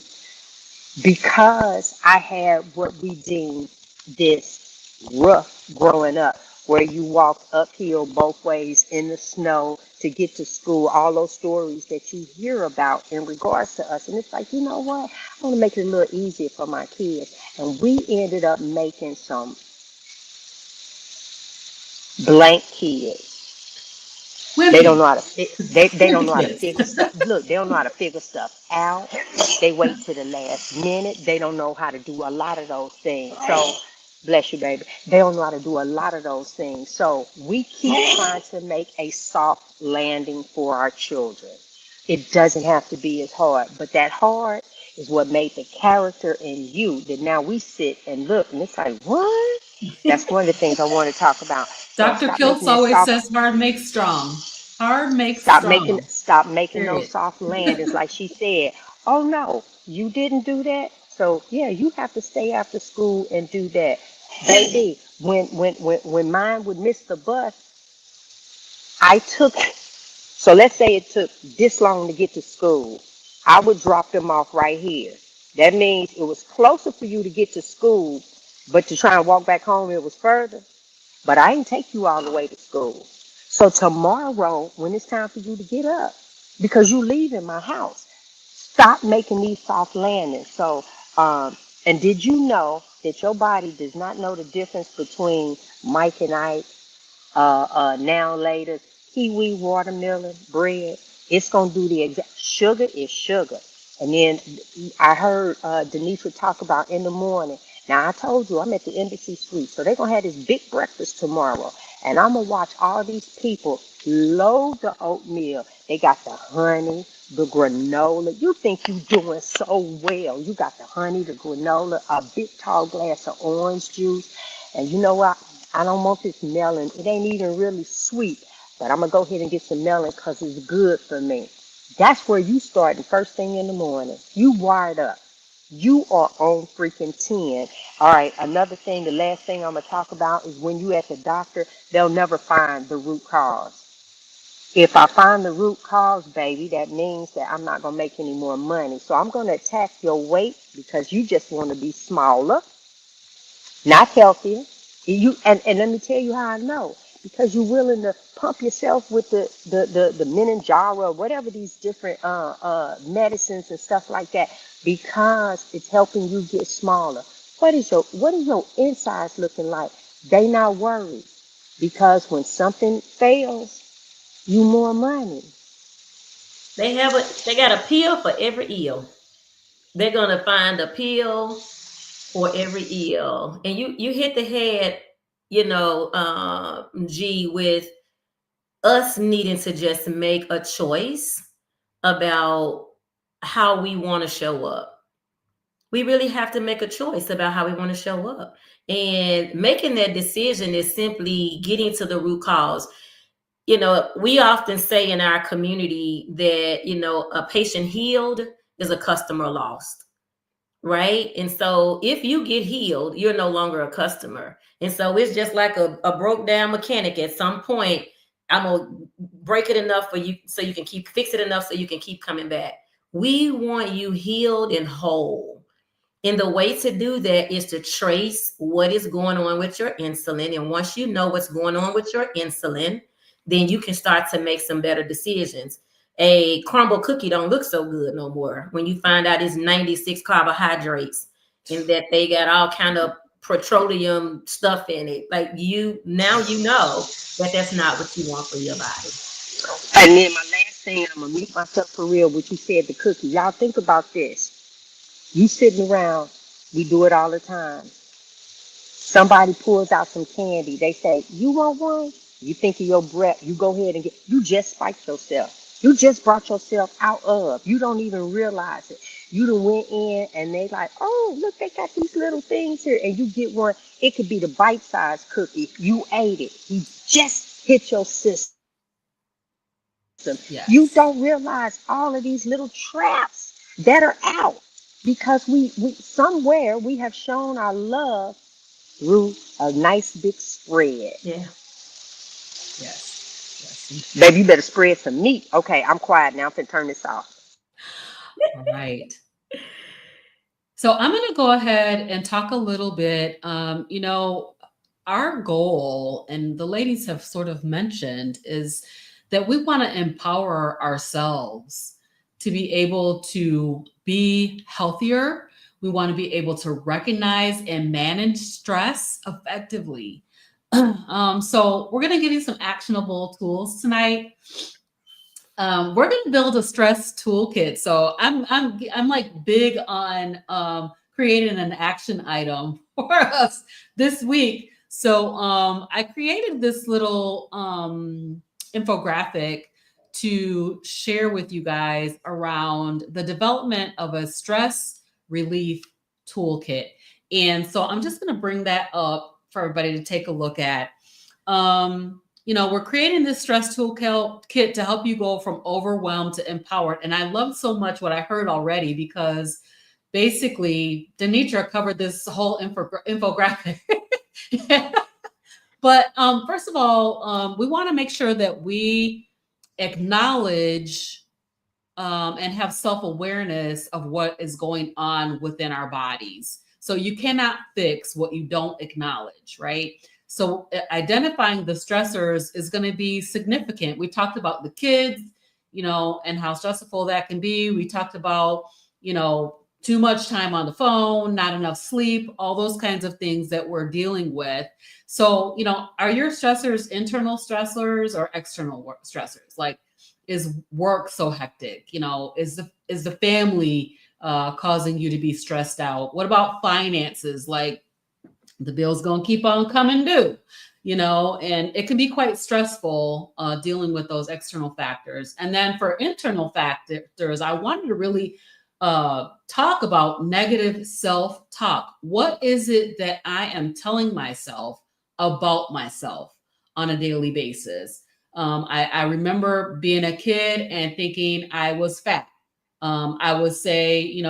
Because I had what we deem this rough growing up, where you walk uphill both ways in the snow to get to school, all those stories that you hear about in regards to us. And it's like, you know what? I want to make it a little easier for my kids. And we ended up making some blank kids. They don't know how to they don't know how to figure stuff. Look, they don't know how to figure stuff out. They wait to the last minute. They don't know how to do a lot of those things. So bless you, baby. They don't know how to do a lot of those things. So we keep trying to make a soft landing for our children. It doesn't have to be as hard, but that hard is what made the character in you that now we sit and look and it's like, what? That's one of the things I want to talk about. So Dr. Kiltz always says hard makes strong. Hard makes strong. Stop making those Period. soft landings, like she said. Oh no, you didn't do that. So yeah, you have to stay after school and do that. Baby, when mine would miss the bus, I took, so let's say it took this long to get to school. I would drop them off right here. That means it was closer for you to get to school, but to try and walk back home, it was further. But I didn't take you all the way to school. So tomorrow, when it's time for you to get up, because you leave in my house, stop making these soft landings. So, and did you know that your body does not know the difference between Mike and Ike, now later, kiwi, watermelon, bread? It's going to do the exact, sugar is sugar. And then I heard DeNitra talk about in the morning. Now, I told you I'm at the Embassy Suite, so they're going to have this big breakfast tomorrow. And I'm going to watch all these people load the oatmeal. They got the honey, the granola. You think you're doing so well. You got the honey, the granola, a big tall glass of orange juice. And you know what? I don't want this melon. It ain't even really sweet. But I'm going to go ahead and get some melon because it's good for me. That's where you starting first thing in the morning. You wired up. You are on freaking 10. All right, another thing, the last thing I'm going to talk about is when you at the doctor, they'll never find the root cause. If I find the root cause, baby, that means that I'm not going to make any more money. So I'm going to attack your weight because you just want to be smaller, not healthier. And let me tell you how I know. Because you're willing to pump yourself with the Meningara or whatever these different medicines and stuff like that, because it's helping you get smaller. What is your insides looking like? They not worried, because when something fails, you more money. They got a pill for every ill. They're gonna find a pill for every ill. And you hit the head, G, with us needing to just make a choice about how we want to show up. We really have to make a choice about how we want to show up. And making that decision is simply getting to the root cause. We often say in our community that, a patient healed is a customer lost, right? And so if you get healed, you're no longer a customer. And so it's just like a broke down mechanic. At some point, I'm going to break it enough for you so you can fix it enough so you can keep coming back. We want you healed and whole. And the way to do that is to trace what is going on with your insulin. And once you know what's going on with your insulin, then you can start to make some better decisions. A crumble cookie don't look so good no more when you find out it's 96 carbohydrates and that they got all kind of petroleum stuff in it. Like now you know that that's not what you want for your body. And then my last thing, I'm gonna meet myself for real. What you said, the cookie. Y'all think about this. You sitting around, we do it all the time. Somebody pulls out some candy. They say, "You want one?" You think of your breath. You go ahead and get. You just spiked yourself. You just brought yourself out of. You don't even realize it. You done went in and they like, "Oh, look, they got these little things here," and you get one. It could be the bite-sized cookie. You ate it. You just hit your system. You Yes. don't realize all of these little traps that are out because we somewhere we have shown our love through a nice big spread. Yeah. Yes. Yes. Baby, you better spread some meat. Okay, I'm quiet now. I'm finna turn this off. All right. So I'm going to go ahead and talk a little bit. Our goal, and the ladies have sort of mentioned, is that we want to empower ourselves to be able to be healthier. We want to be able to recognize and manage stress effectively. So we're going to give you some actionable tools tonight. We're going to build a stress toolkit. So I'm like big on creating an action item for us this week. So I created this little infographic to share with you guys around the development of a stress relief toolkit. And so I'm just going to bring that up for everybody to take a look at. We're creating this stress toolkit to help you go from overwhelmed to empowered. And I love so much what I heard already because basically DeNitra covered this whole infographic. But first of all, we want to make sure that we acknowledge and have self-awareness of what is going on within our bodies. So you cannot fix what you don't acknowledge, right? So identifying the stressors is going to be significant. We talked about the kids, and how stressful that can be. We talked about, too much time on the phone, not enough sleep, all those kinds of things that we're dealing with. So, are your stressors internal stressors or external stressors? Like, is work so hectic? Is the family causing you to be stressed out? What about finances? Like, the bill's gonna keep on coming due, and it can be quite stressful dealing with those external factors. And then for internal factors, I wanted to really talk about negative self-talk. What is it that I am telling myself about myself on a daily basis? I remember being a kid and thinking I was fat. I would say,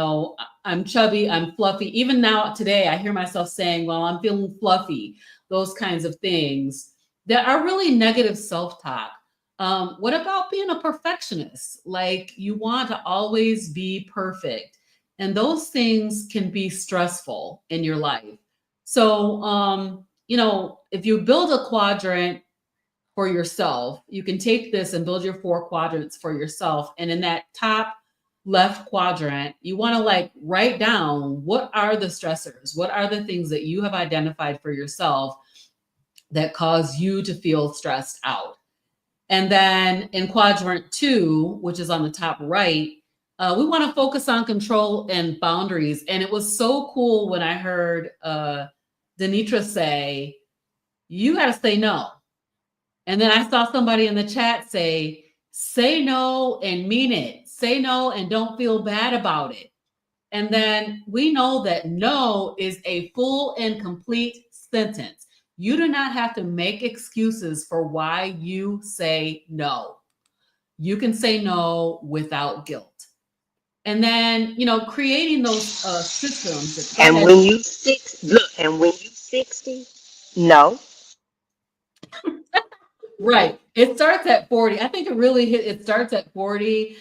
I'm chubby, I'm fluffy. Even now, today, I hear myself saying, well, I'm feeling fluffy, those kinds of things that are really negative self talk. What about being a perfectionist? Like, you want to always be perfect. And those things can be stressful in your life. So, if you build a quadrant for yourself, you can take this and build your 4 quadrants for yourself. And in that top left quadrant, you want to like write down what are the stressors, what are the things that you have identified for yourself that cause you to feel stressed out. And then in quadrant 2, which is on the top right, we want to focus on control and boundaries. And it was so cool when I heard DeNitra say, you got to say no. And then I saw somebody in the chat say no and mean it. Say no and don't feel bad about it. And then we know that no is a full and complete sentence. You do not have to make excuses for why you say no. You can say no without guilt. And then, creating those systems. And when you and when you 60, no. Right. It starts at 40. I think it starts at 40,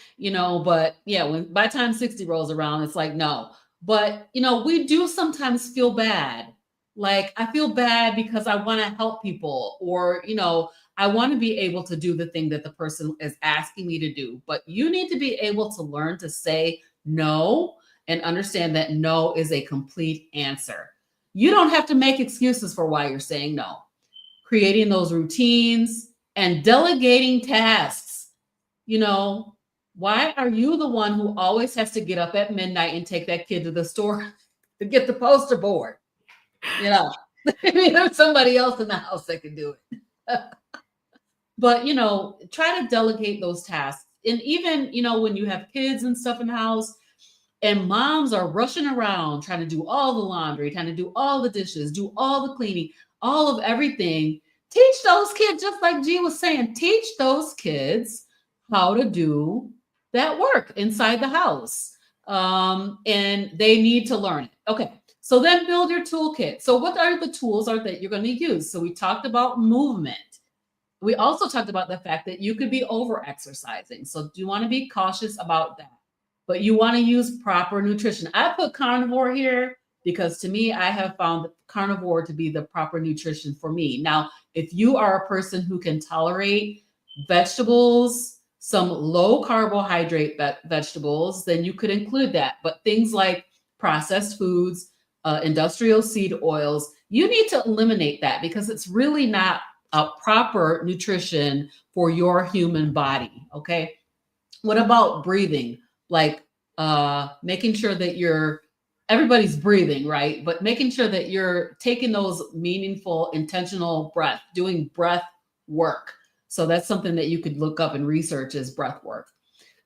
but yeah, by the time 60 rolls around, it's like, no, But, we do sometimes feel bad. Like, I feel bad because I want to help people, or, I want to be able to do the thing that the person is asking me to do. But you need to be able to learn to say no and understand that no is a complete answer. You don't have to make excuses for why you're saying no. Creating those routines and delegating tasks. You know, why are you the one who always has to get up at midnight and take that kid to the store to get the poster board? You know, I mean, there's somebody else in the house that can do it. But, try to delegate those tasks. And even, when you have kids and stuff in the house, and moms are rushing around trying to do all the laundry, trying to do all the dishes, do all the cleaning, all of everything. Teach those kids, just like G was saying, teach those kids how to do that work inside the house. And they need to learn it. Okay. So then build your toolkit. So what are the tools that you're going to use? So we talked about movement. We also talked about the fact that you could be over exercising. So do you want to be cautious about that? But you want to use proper nutrition. I put carnivore here because to me, I have found carnivore to be the proper nutrition for me. Now, if you are a person who can tolerate vegetables, some low carbohydrate vegetables, then you could include that. But things like processed foods, industrial seed oils, you need to eliminate that because it's really not a proper nutrition for your human body. Okay. What about breathing? Like making sure that everybody's breathing, right? But making sure that you're taking those meaningful, intentional breath, doing breath work. So that's something that you could look up and research is breath work.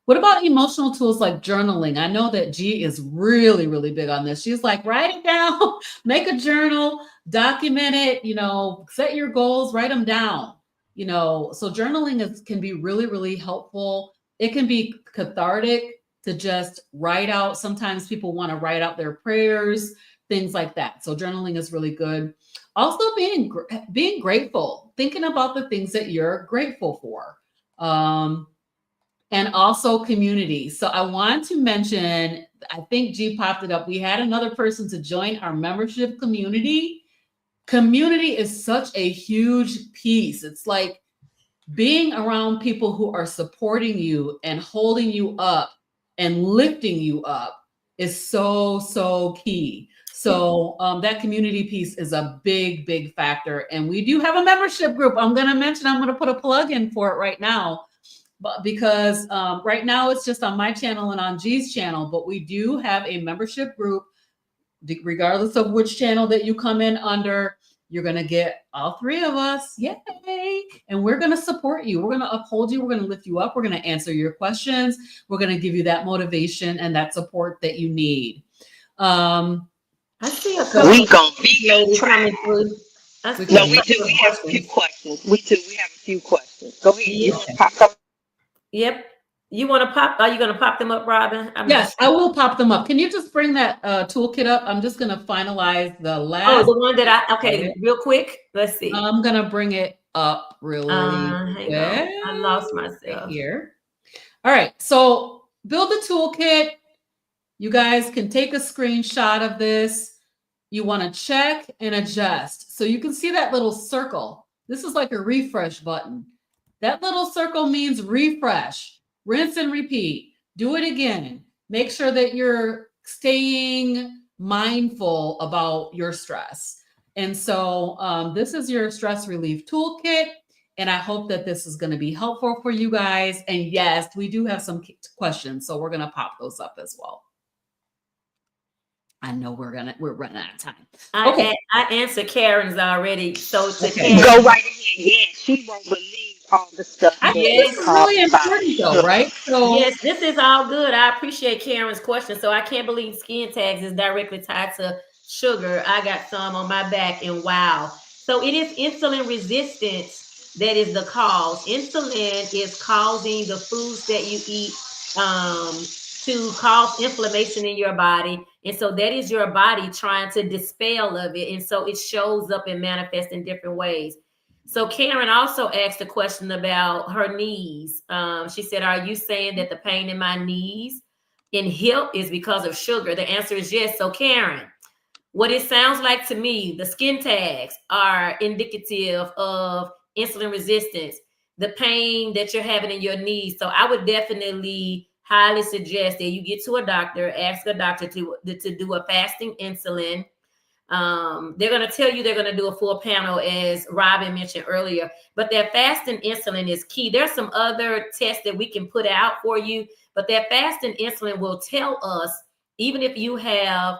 What about emotional tools like journaling? I know that G is really, really big on this. She's like, write it down, make a journal, document it, set your goals, write them down. So journaling can be really, really helpful. It can be cathartic to just write out. Sometimes people want to write out their prayers, things like that. So journaling is really good. Also being grateful, thinking about the things that you're grateful for. And also community. So I want to mention, I think G popped it up. We had another person to join our membership community. Community is such a huge piece. It's like being around people who are supporting you and holding you up and lifting you up is so, so key. So that community piece is a big, big factor. And we do have a membership group. I'm going to put a plug in for it right now. But because right now it's just on my channel and on G's channel, but we do have a membership group, regardless of which channel that you come in under, you're going to get all three of us. Yay. And we're going to support you. We're going to uphold you. We're going to lift you up. We're going to answer your questions. We're going to give you that motivation and that support that you need. I see a couple we gonna be on track. coming through. No, we do. We have a few questions. We have a few questions. Go ahead. Yeah. You want to pop them? Yep. You want to pop? Are you going to pop them up, Robyn? Yes, I will pop them up. Can you just bring that toolkit up? I'm just going to finalize the last. Oh, the one that okay, real quick. Let's see. I'm going to bring it up really hang on. I lost myself. right here. All right. So build the toolkit. You guys can take a screenshot of this. You want to check and adjust. So you can see that little circle. This is like a refresh button. That little circle means refresh, rinse and repeat. Do it again. Make sure that you're staying mindful about your stress. And so this is your stress relief toolkit. And I hope that this is going to be helpful for you guys. And yes, we do have some questions. So we're going to pop those up as well. I know we're running out of time. Okay. I answered Karen's already. So Karen, go right ahead. Yeah, she won't believe all the stuff. I think it's really important though, right? So yes, this is all good. I appreciate Karen's question. So I can't believe skin tags is directly tied to sugar. I got some on my back and wow. So it is insulin resistance that is the cause. Insulin is causing the foods that you eat to cause inflammation in your body. And so that is your body trying to dispel of it. And so it shows up and manifests in different ways. So Karen also asked a question about her knees. She said, are you saying that the pain in my knees and hip is because of sugar? The answer is yes. So Karen, what it sounds like to me, the skin tags are indicative of insulin resistance, the pain that you're having in your knees. So I would definitely highly suggest that you get to a doctor, ask a doctor to do a fasting insulin. They're going to tell you they're going to do a full panel, as Robyn mentioned earlier, but that fasting insulin is key. There's some other tests that we can put out for you, but that fasting insulin will tell us, even if you have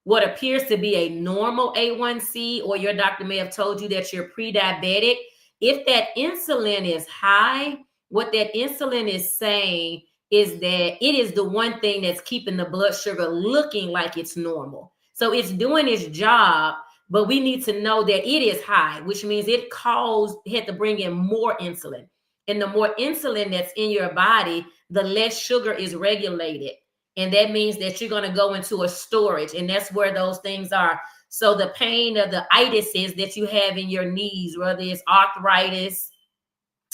what appears to be a normal A1C, or your doctor may have told you that you're pre-diabetic, if that insulin is high, what that insulin is saying is that it is the one thing that's keeping the blood sugar looking like it's normal. So it's doing its job, but we need to know that it is high, which means it had to bring in more insulin. And the more insulin that's in your body, the less sugar is regulated. And that means that you're going to go into a storage, and that's where those things are. So the pain of the itises that you have in your knees, whether it's arthritis,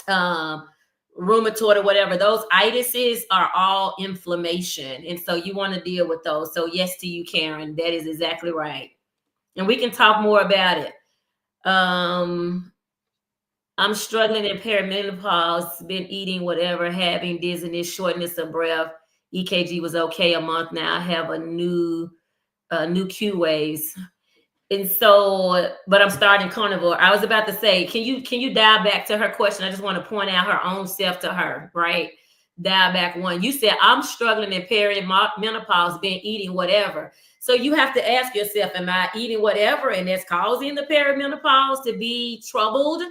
rheumatoid, or whatever, those itises are all inflammation. And so you want to deal with those. So yes to you, Karen. That is exactly right. And we can talk more about it. I'm struggling in perimenopause, been eating whatever, having dizziness, shortness of breath. EKG was okay a month now. I have a new Q waves. And so, but I'm starting carnivore. I was about to say, can you dial back to her question? I just want to point out her own self to her, right? Dial back one. You said, I'm struggling in perimenopause, been eating whatever. So you have to ask yourself, am I eating whatever and that's causing the perimenopause to be troubled,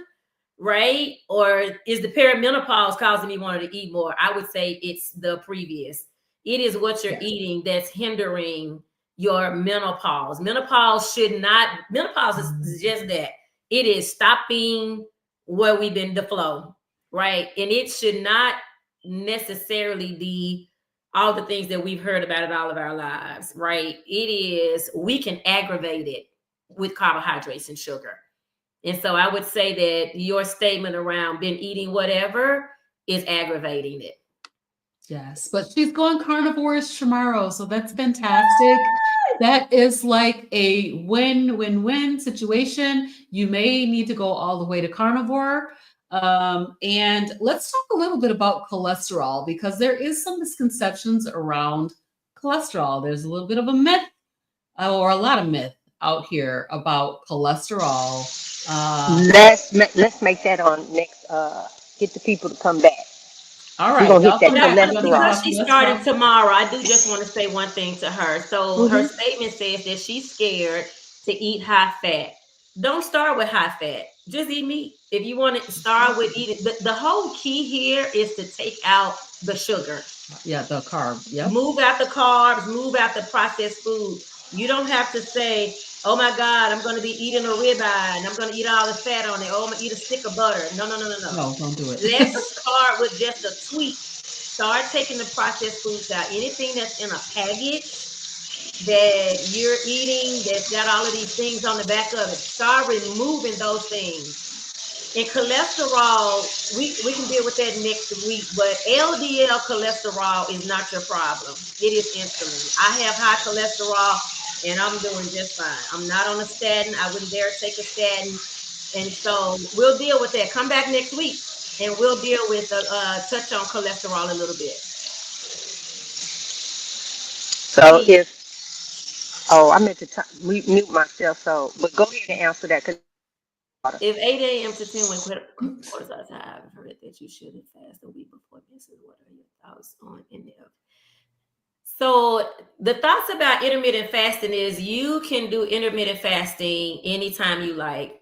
right? Or is the perimenopause causing me wanting to eat more? I would say it's the previous. It is what you're eating that's hindering your menopause. Menopause is just that. It is stopping where we've been the flow, right? And it should not necessarily be all the things that we've heard about in all of our lives, right? It is, we can aggravate it with carbohydrates and sugar. And so I would say that your statement around been eating whatever is aggravating it. Yes, but she's going carnivore tomorrow, so that's fantastic. That is like a win-win-win situation. You may need to go all the way to carnivore. And let's talk a little bit about cholesterol, because there is some misconceptions around cholesterol. There's a little bit of a myth, or a lot of myth out here about cholesterol. Let's make that on next. Get the people to come back. All right. We're gonna hit that cholesterol. Because she's starting tomorrow, I do just want to say one thing to her. So her statement says that she's scared to eat high fat. Don't start with high fat. Just eat meat. If you want to start with eating, the whole key here is to take out the sugar. Yeah, the carb. Yeah. Move out the carbs, move out the processed food. You don't have to say, oh my God, I'm going to be eating a ribeye and I'm going to eat all the fat on it. Oh, I'm going to eat a stick of butter. No. No, don't do it. Let's start with just a tweak. Start taking the processed foods out. Anything that's in a package that you're eating that's got all of these things on the back of it, start removing those things. And cholesterol, we can deal with that next week, but LDL cholesterol is not your problem. It is insulin. I have high cholesterol and I'm doing just fine. I'm not on a statin. I wouldn't dare take a statin. And so we'll deal with that. Come back next week and we'll deal with touch on cholesterol a little bit. So I meant to mute myself. So, but go ahead and answer that. If 8 a.m. to 10 when cortisol is high, I've heard that you shouldn't fast a week before menses. What are your thoughts on NF? So the thoughts about intermittent fasting is you can do intermittent fasting anytime you like.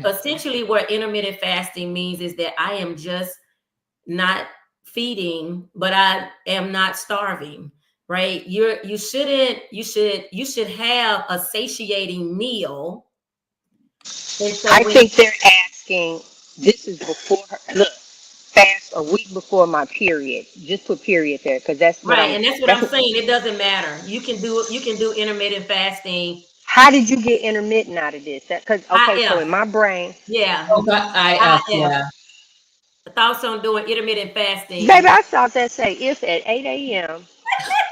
Essentially, what intermittent fasting means is that I am just not feeding, but I am not starving. Right? You should have a satiating meal. And so I think they're asking. This is before her. Look, fast a week before my period. Just put period there, because that's what right, and that's what I'm saying. It doesn't matter. You can do intermittent fasting. How did you get intermittent out of this? Because so in my brain, yeah, yeah. The thoughts on doing intermittent fasting. Baby, I saw that say if at 8 a.m.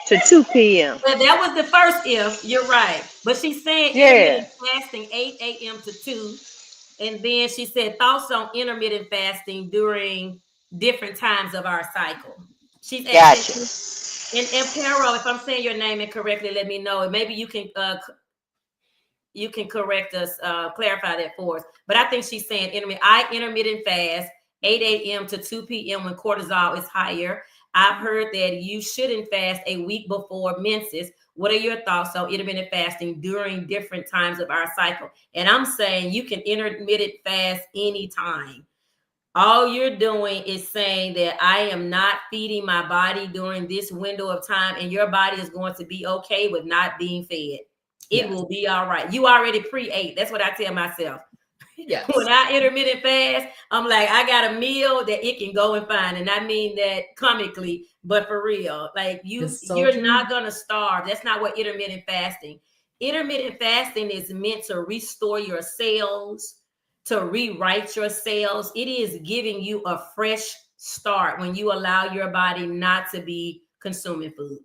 to 2 p.m. Well, that was the first if. You're right. But she's saying Yeah, intermittent fasting 8 a.m. to 2. And then she said thoughts on intermittent fasting during different times of our cycle. She's at, gotcha. and Pero, if I'm saying your name incorrectly, let me know. And maybe you can correct us, clarify that for us. But I think she's saying intermittent fast 8 a.m. to 2 p.m. when cortisol is higher. I've heard that you shouldn't fast a week before menses. What are your thoughts on intermittent fasting during different times of our cycle? And I'm saying you can intermittent fast anytime. All you're doing is saying that I am not feeding my body during this window of time, and your body is going to be okay with not being fed. It Yes. will be all right. You already pre-ate. That's what I tell myself. Yes. When I intermittent fast, I'm like, I got a meal that it can go and find. And I mean that comically, but for real. Like It's so you're true. not gonna starve. That's not what intermittent fasting. Intermittent fasting is meant to restore your cells, to rewrite your cells. It is giving you a fresh start when you allow your body not to be consuming food.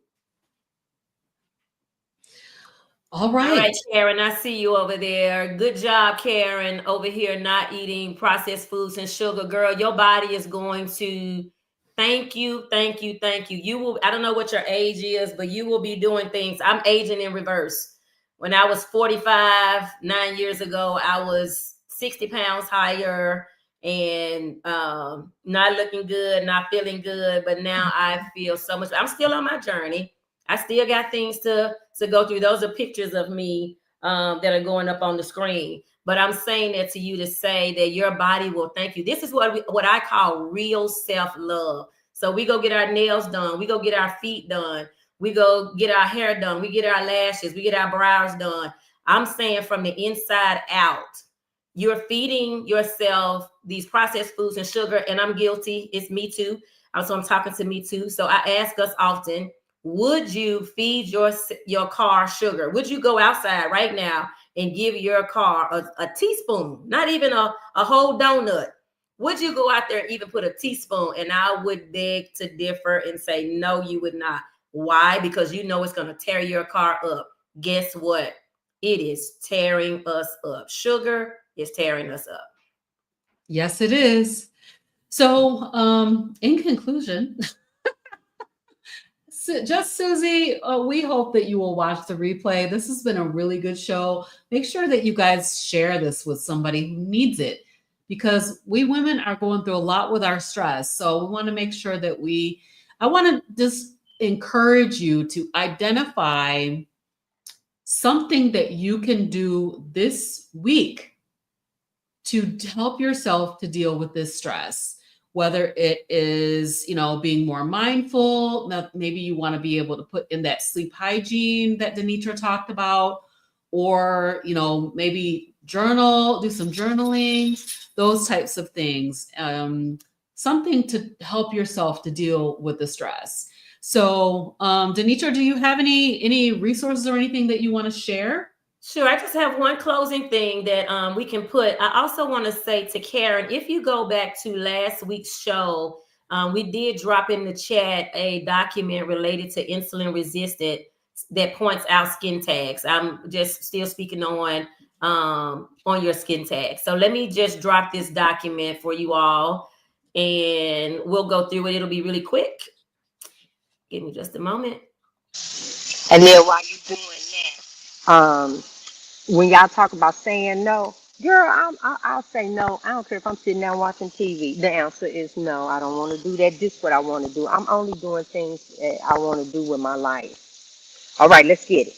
All All right, right. Karen, I see you over there. Good job, Karen, over here not eating processed foods and sugar. Girl, your body is going to thank you, thank you, thank you. You will, I don't know what your age is, but you will be doing things. I'm aging in reverse. When I was 45, 9 years ago, I was 60 pounds higher and not looking good, not feeling good. But now I feel so much. I'm still on my journey. I still got things to go through. Those are pictures of me that are going up on the screen. But I'm saying that to you to say that your body will thank you. This is what I call real self-love. So we go get our nails done. We go get our feet done. We go get our hair done. We get our lashes. We get our brows done. I'm saying from the inside out, you're feeding yourself these processed foods and sugar. And I'm guilty. It's me too. So I'm talking to me too. So I ask us often, would you feed your car sugar? Would you go outside right now and give your car a teaspoon, not even a whole donut? Would you go out there and even put a teaspoon? And I would beg to differ and say, no, you would not. Why? Because you know it's going to tear your car up. Guess what? It is tearing us up. Sugar is tearing us up. Yes, it is. So, in conclusion, just Susie, we hope that you will watch the replay. This has been a really good show. Make sure that you guys share this with somebody who needs it because we women are going through a lot with our stress. So we want to make sure that I want to just encourage you to identify something that you can do this week to help yourself to deal with this stress, whether it is being more mindful. Maybe you want to be able to put in that sleep hygiene that DeNitra talked about, or maybe do some journaling, those types of things. Something to help yourself to deal with the stress. So DeNitra, do you have any resources or anything that you want to share? Sure. I just have one closing thing that we can put. I also want to say to Karen, if you go back to last week's show, we did drop in the chat a document related to insulin resistant that points out skin tags. I'm just still speaking on your skin tags. So let me just drop this document for you all, and we'll go through it. It'll be really quick. Give me just a moment. And then while you're doing that, when y'all talk about saying no, girl, I'll say no. I don't care if I'm sitting down watching TV. The answer is no. I don't want to do that. This is what I want to do. I'm only doing things that I want to do with my life. All right, let's get it.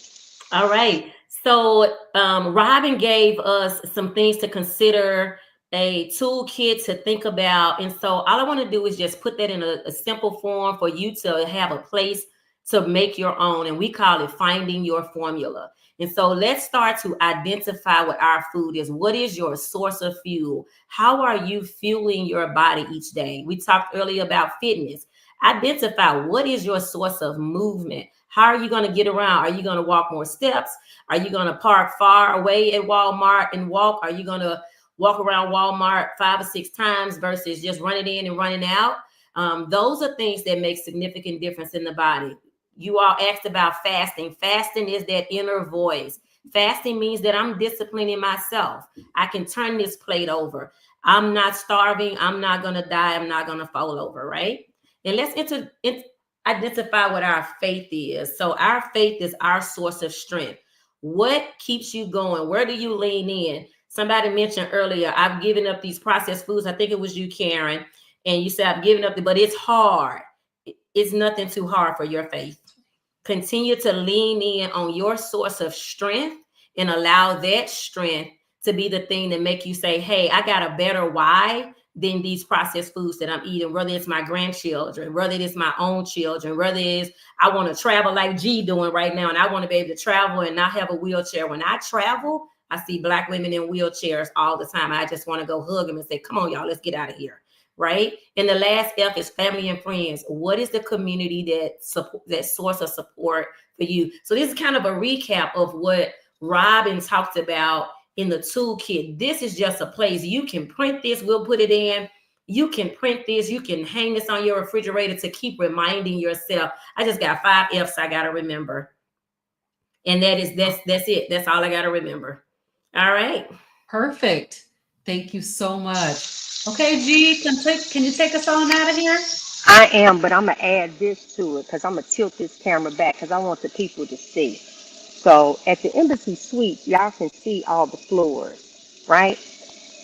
All right. So Robyn gave us some things to consider, a toolkit to think about. And so all I want to do is just put that in a simple form for you to have a place to make your own. And we call it finding your formula. And so let's start to identify what our food is. What is your source of fuel? How are you fueling your body each day? We talked earlier about fitness. Identify what is your source of movement. How are you going to get around? Are you going to walk more steps? Are you going to park far away at Walmart and walk? Are you going to walk around Walmart 5 or 6 times versus just running in and running out? Those are things that make significant difference in the body. You all asked about fasting. Fasting is that inner voice. Fasting means that I'm disciplining myself. I can turn this plate over. I'm not starving. I'm not going to die. I'm not going to fall over, right? And let's identify what our faith is. So our faith is our source of strength. What keeps you going? Where do you lean in? Somebody mentioned earlier, I've given up these processed foods. I think it was you, Karen. And you said, I've given up, but it's hard. It's nothing too hard for your faith. Continue to lean in on your source of strength and allow that strength to be the thing that make you say, hey, I got a better why than these processed foods that I'm eating, whether it's my grandchildren, whether it is my own children, whether it is I want to travel like G doing right now, and I want to be able to travel and not have a wheelchair. When I travel, I see Black women in wheelchairs all the time. I just want to go hug them and say, come on, y'all, let's get out of here. Right? And the last F is family and friends. What is the community that source of support for you? So this is kind of a recap of what Robyn talked about in the toolkit. This is just a place you can print this. We'll put it in. You can print this. You can hang this on your refrigerator to keep reminding yourself. I just got 5 F's I got to remember. And that's it. That's all I got to remember. All right. Perfect. Thank you so much. Okay, G, can you take us on out of here? I am, but I'm going to add this to it because I'm going to tilt this camera back because I want the people to see. So at the Embassy Suites, y'all can see all the floors, right?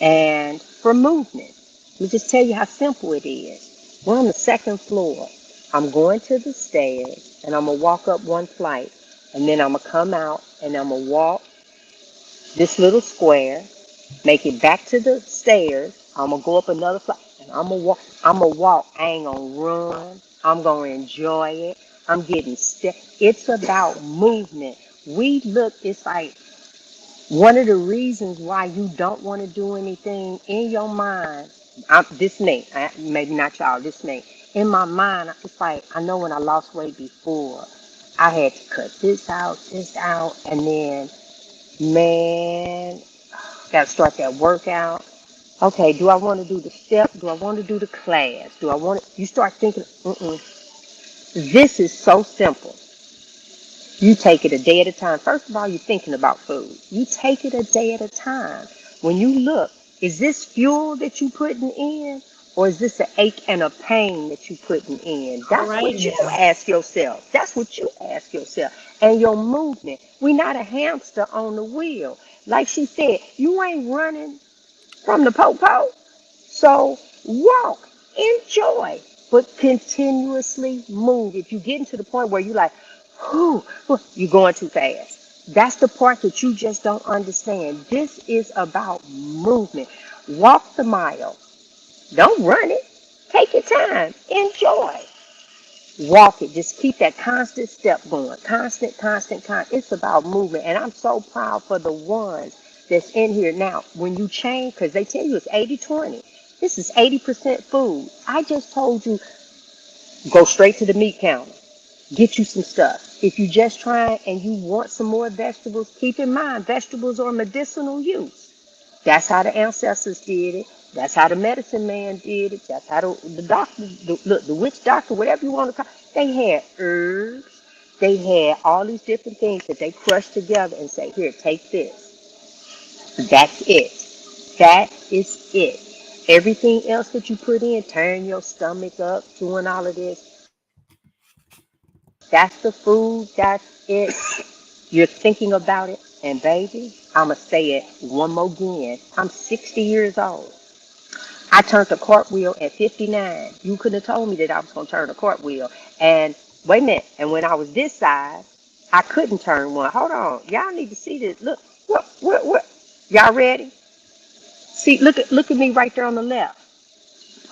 And for movement, let me just tell you how simple it is. We're on the 2nd floor. I'm going to the stairs, and I'm going to walk up 1 flight, and then I'm going to come out, and I'm going to walk this little square, make it back to the stairs. I'm going to go up another flight, and I'm going to walk. I ain't going to run. I'm going to enjoy it. I'm getting stiff. It's about movement. It's like one of the reasons why you don't want to do anything in your mind. Maybe not y'all, this me. In my mind, it's like, I know when I lost weight before, I had to cut this out, and then, man, got to start that workout. Okay, do I want to do the step? Do I want to do the class? You start thinking, this is so simple. You take it a day at a time. First of all, you're thinking about food. You take it a day at a time. When you look, is this fuel that you putting in? Or is this an ache and a pain that you putting in? That's Right what you now. ask yourself. That's what you ask yourself. And your movement. We're not a hamster on the wheel. Like she said, you ain't running from the po-po. So walk, enjoy, but continuously move. If you get to the point where you're like, whew, you're going too fast. That's the part that you just don't understand. This is about movement. Walk the mile. Don't run it. Take your time. Enjoy. Walk it. Just keep that constant step going. Constant. It's about movement. And I'm so proud for the ones that's in here now. When you change, because they tell you it's 80-20. This is 80% food. I just told you, go straight to the meat counter. Get you some stuff. If you just try and you want some more vegetables, keep in mind, vegetables are medicinal use. That's how the ancestors did it. That's how the medicine man did it. That's how the doctor, the witch doctor, whatever you want to call it, they had herbs. They had all these different things that they crushed together and say, here, take this. That's it. That is it. Everything else that you put in, turn your stomach up, doing all of this, that's the food. That's it. You're thinking about it. And baby, I'm going to say it one more again. I'm 60 years old. I turned a cartwheel at 59. You couldn't have told me that I was going to turn a cartwheel. And wait a minute. And when I was this size, I couldn't turn one. Hold on. Y'all need to see this. Look. What? Y'all ready? See, look at me right there on the left.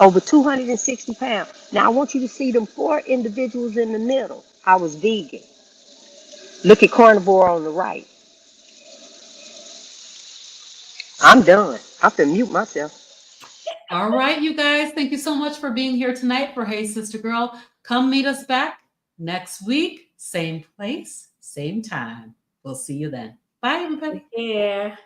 Over 260 pounds. Now, I want you to see them 4 individuals in the middle. I was vegan. Look at carnivore on the right. I'm done. I have to mute myself. All right, you guys. Thank you so much for being here tonight for Hey Sister Girl. Come meet us back next week. Same place, same time. We'll see you then. Bye, everybody. Yeah.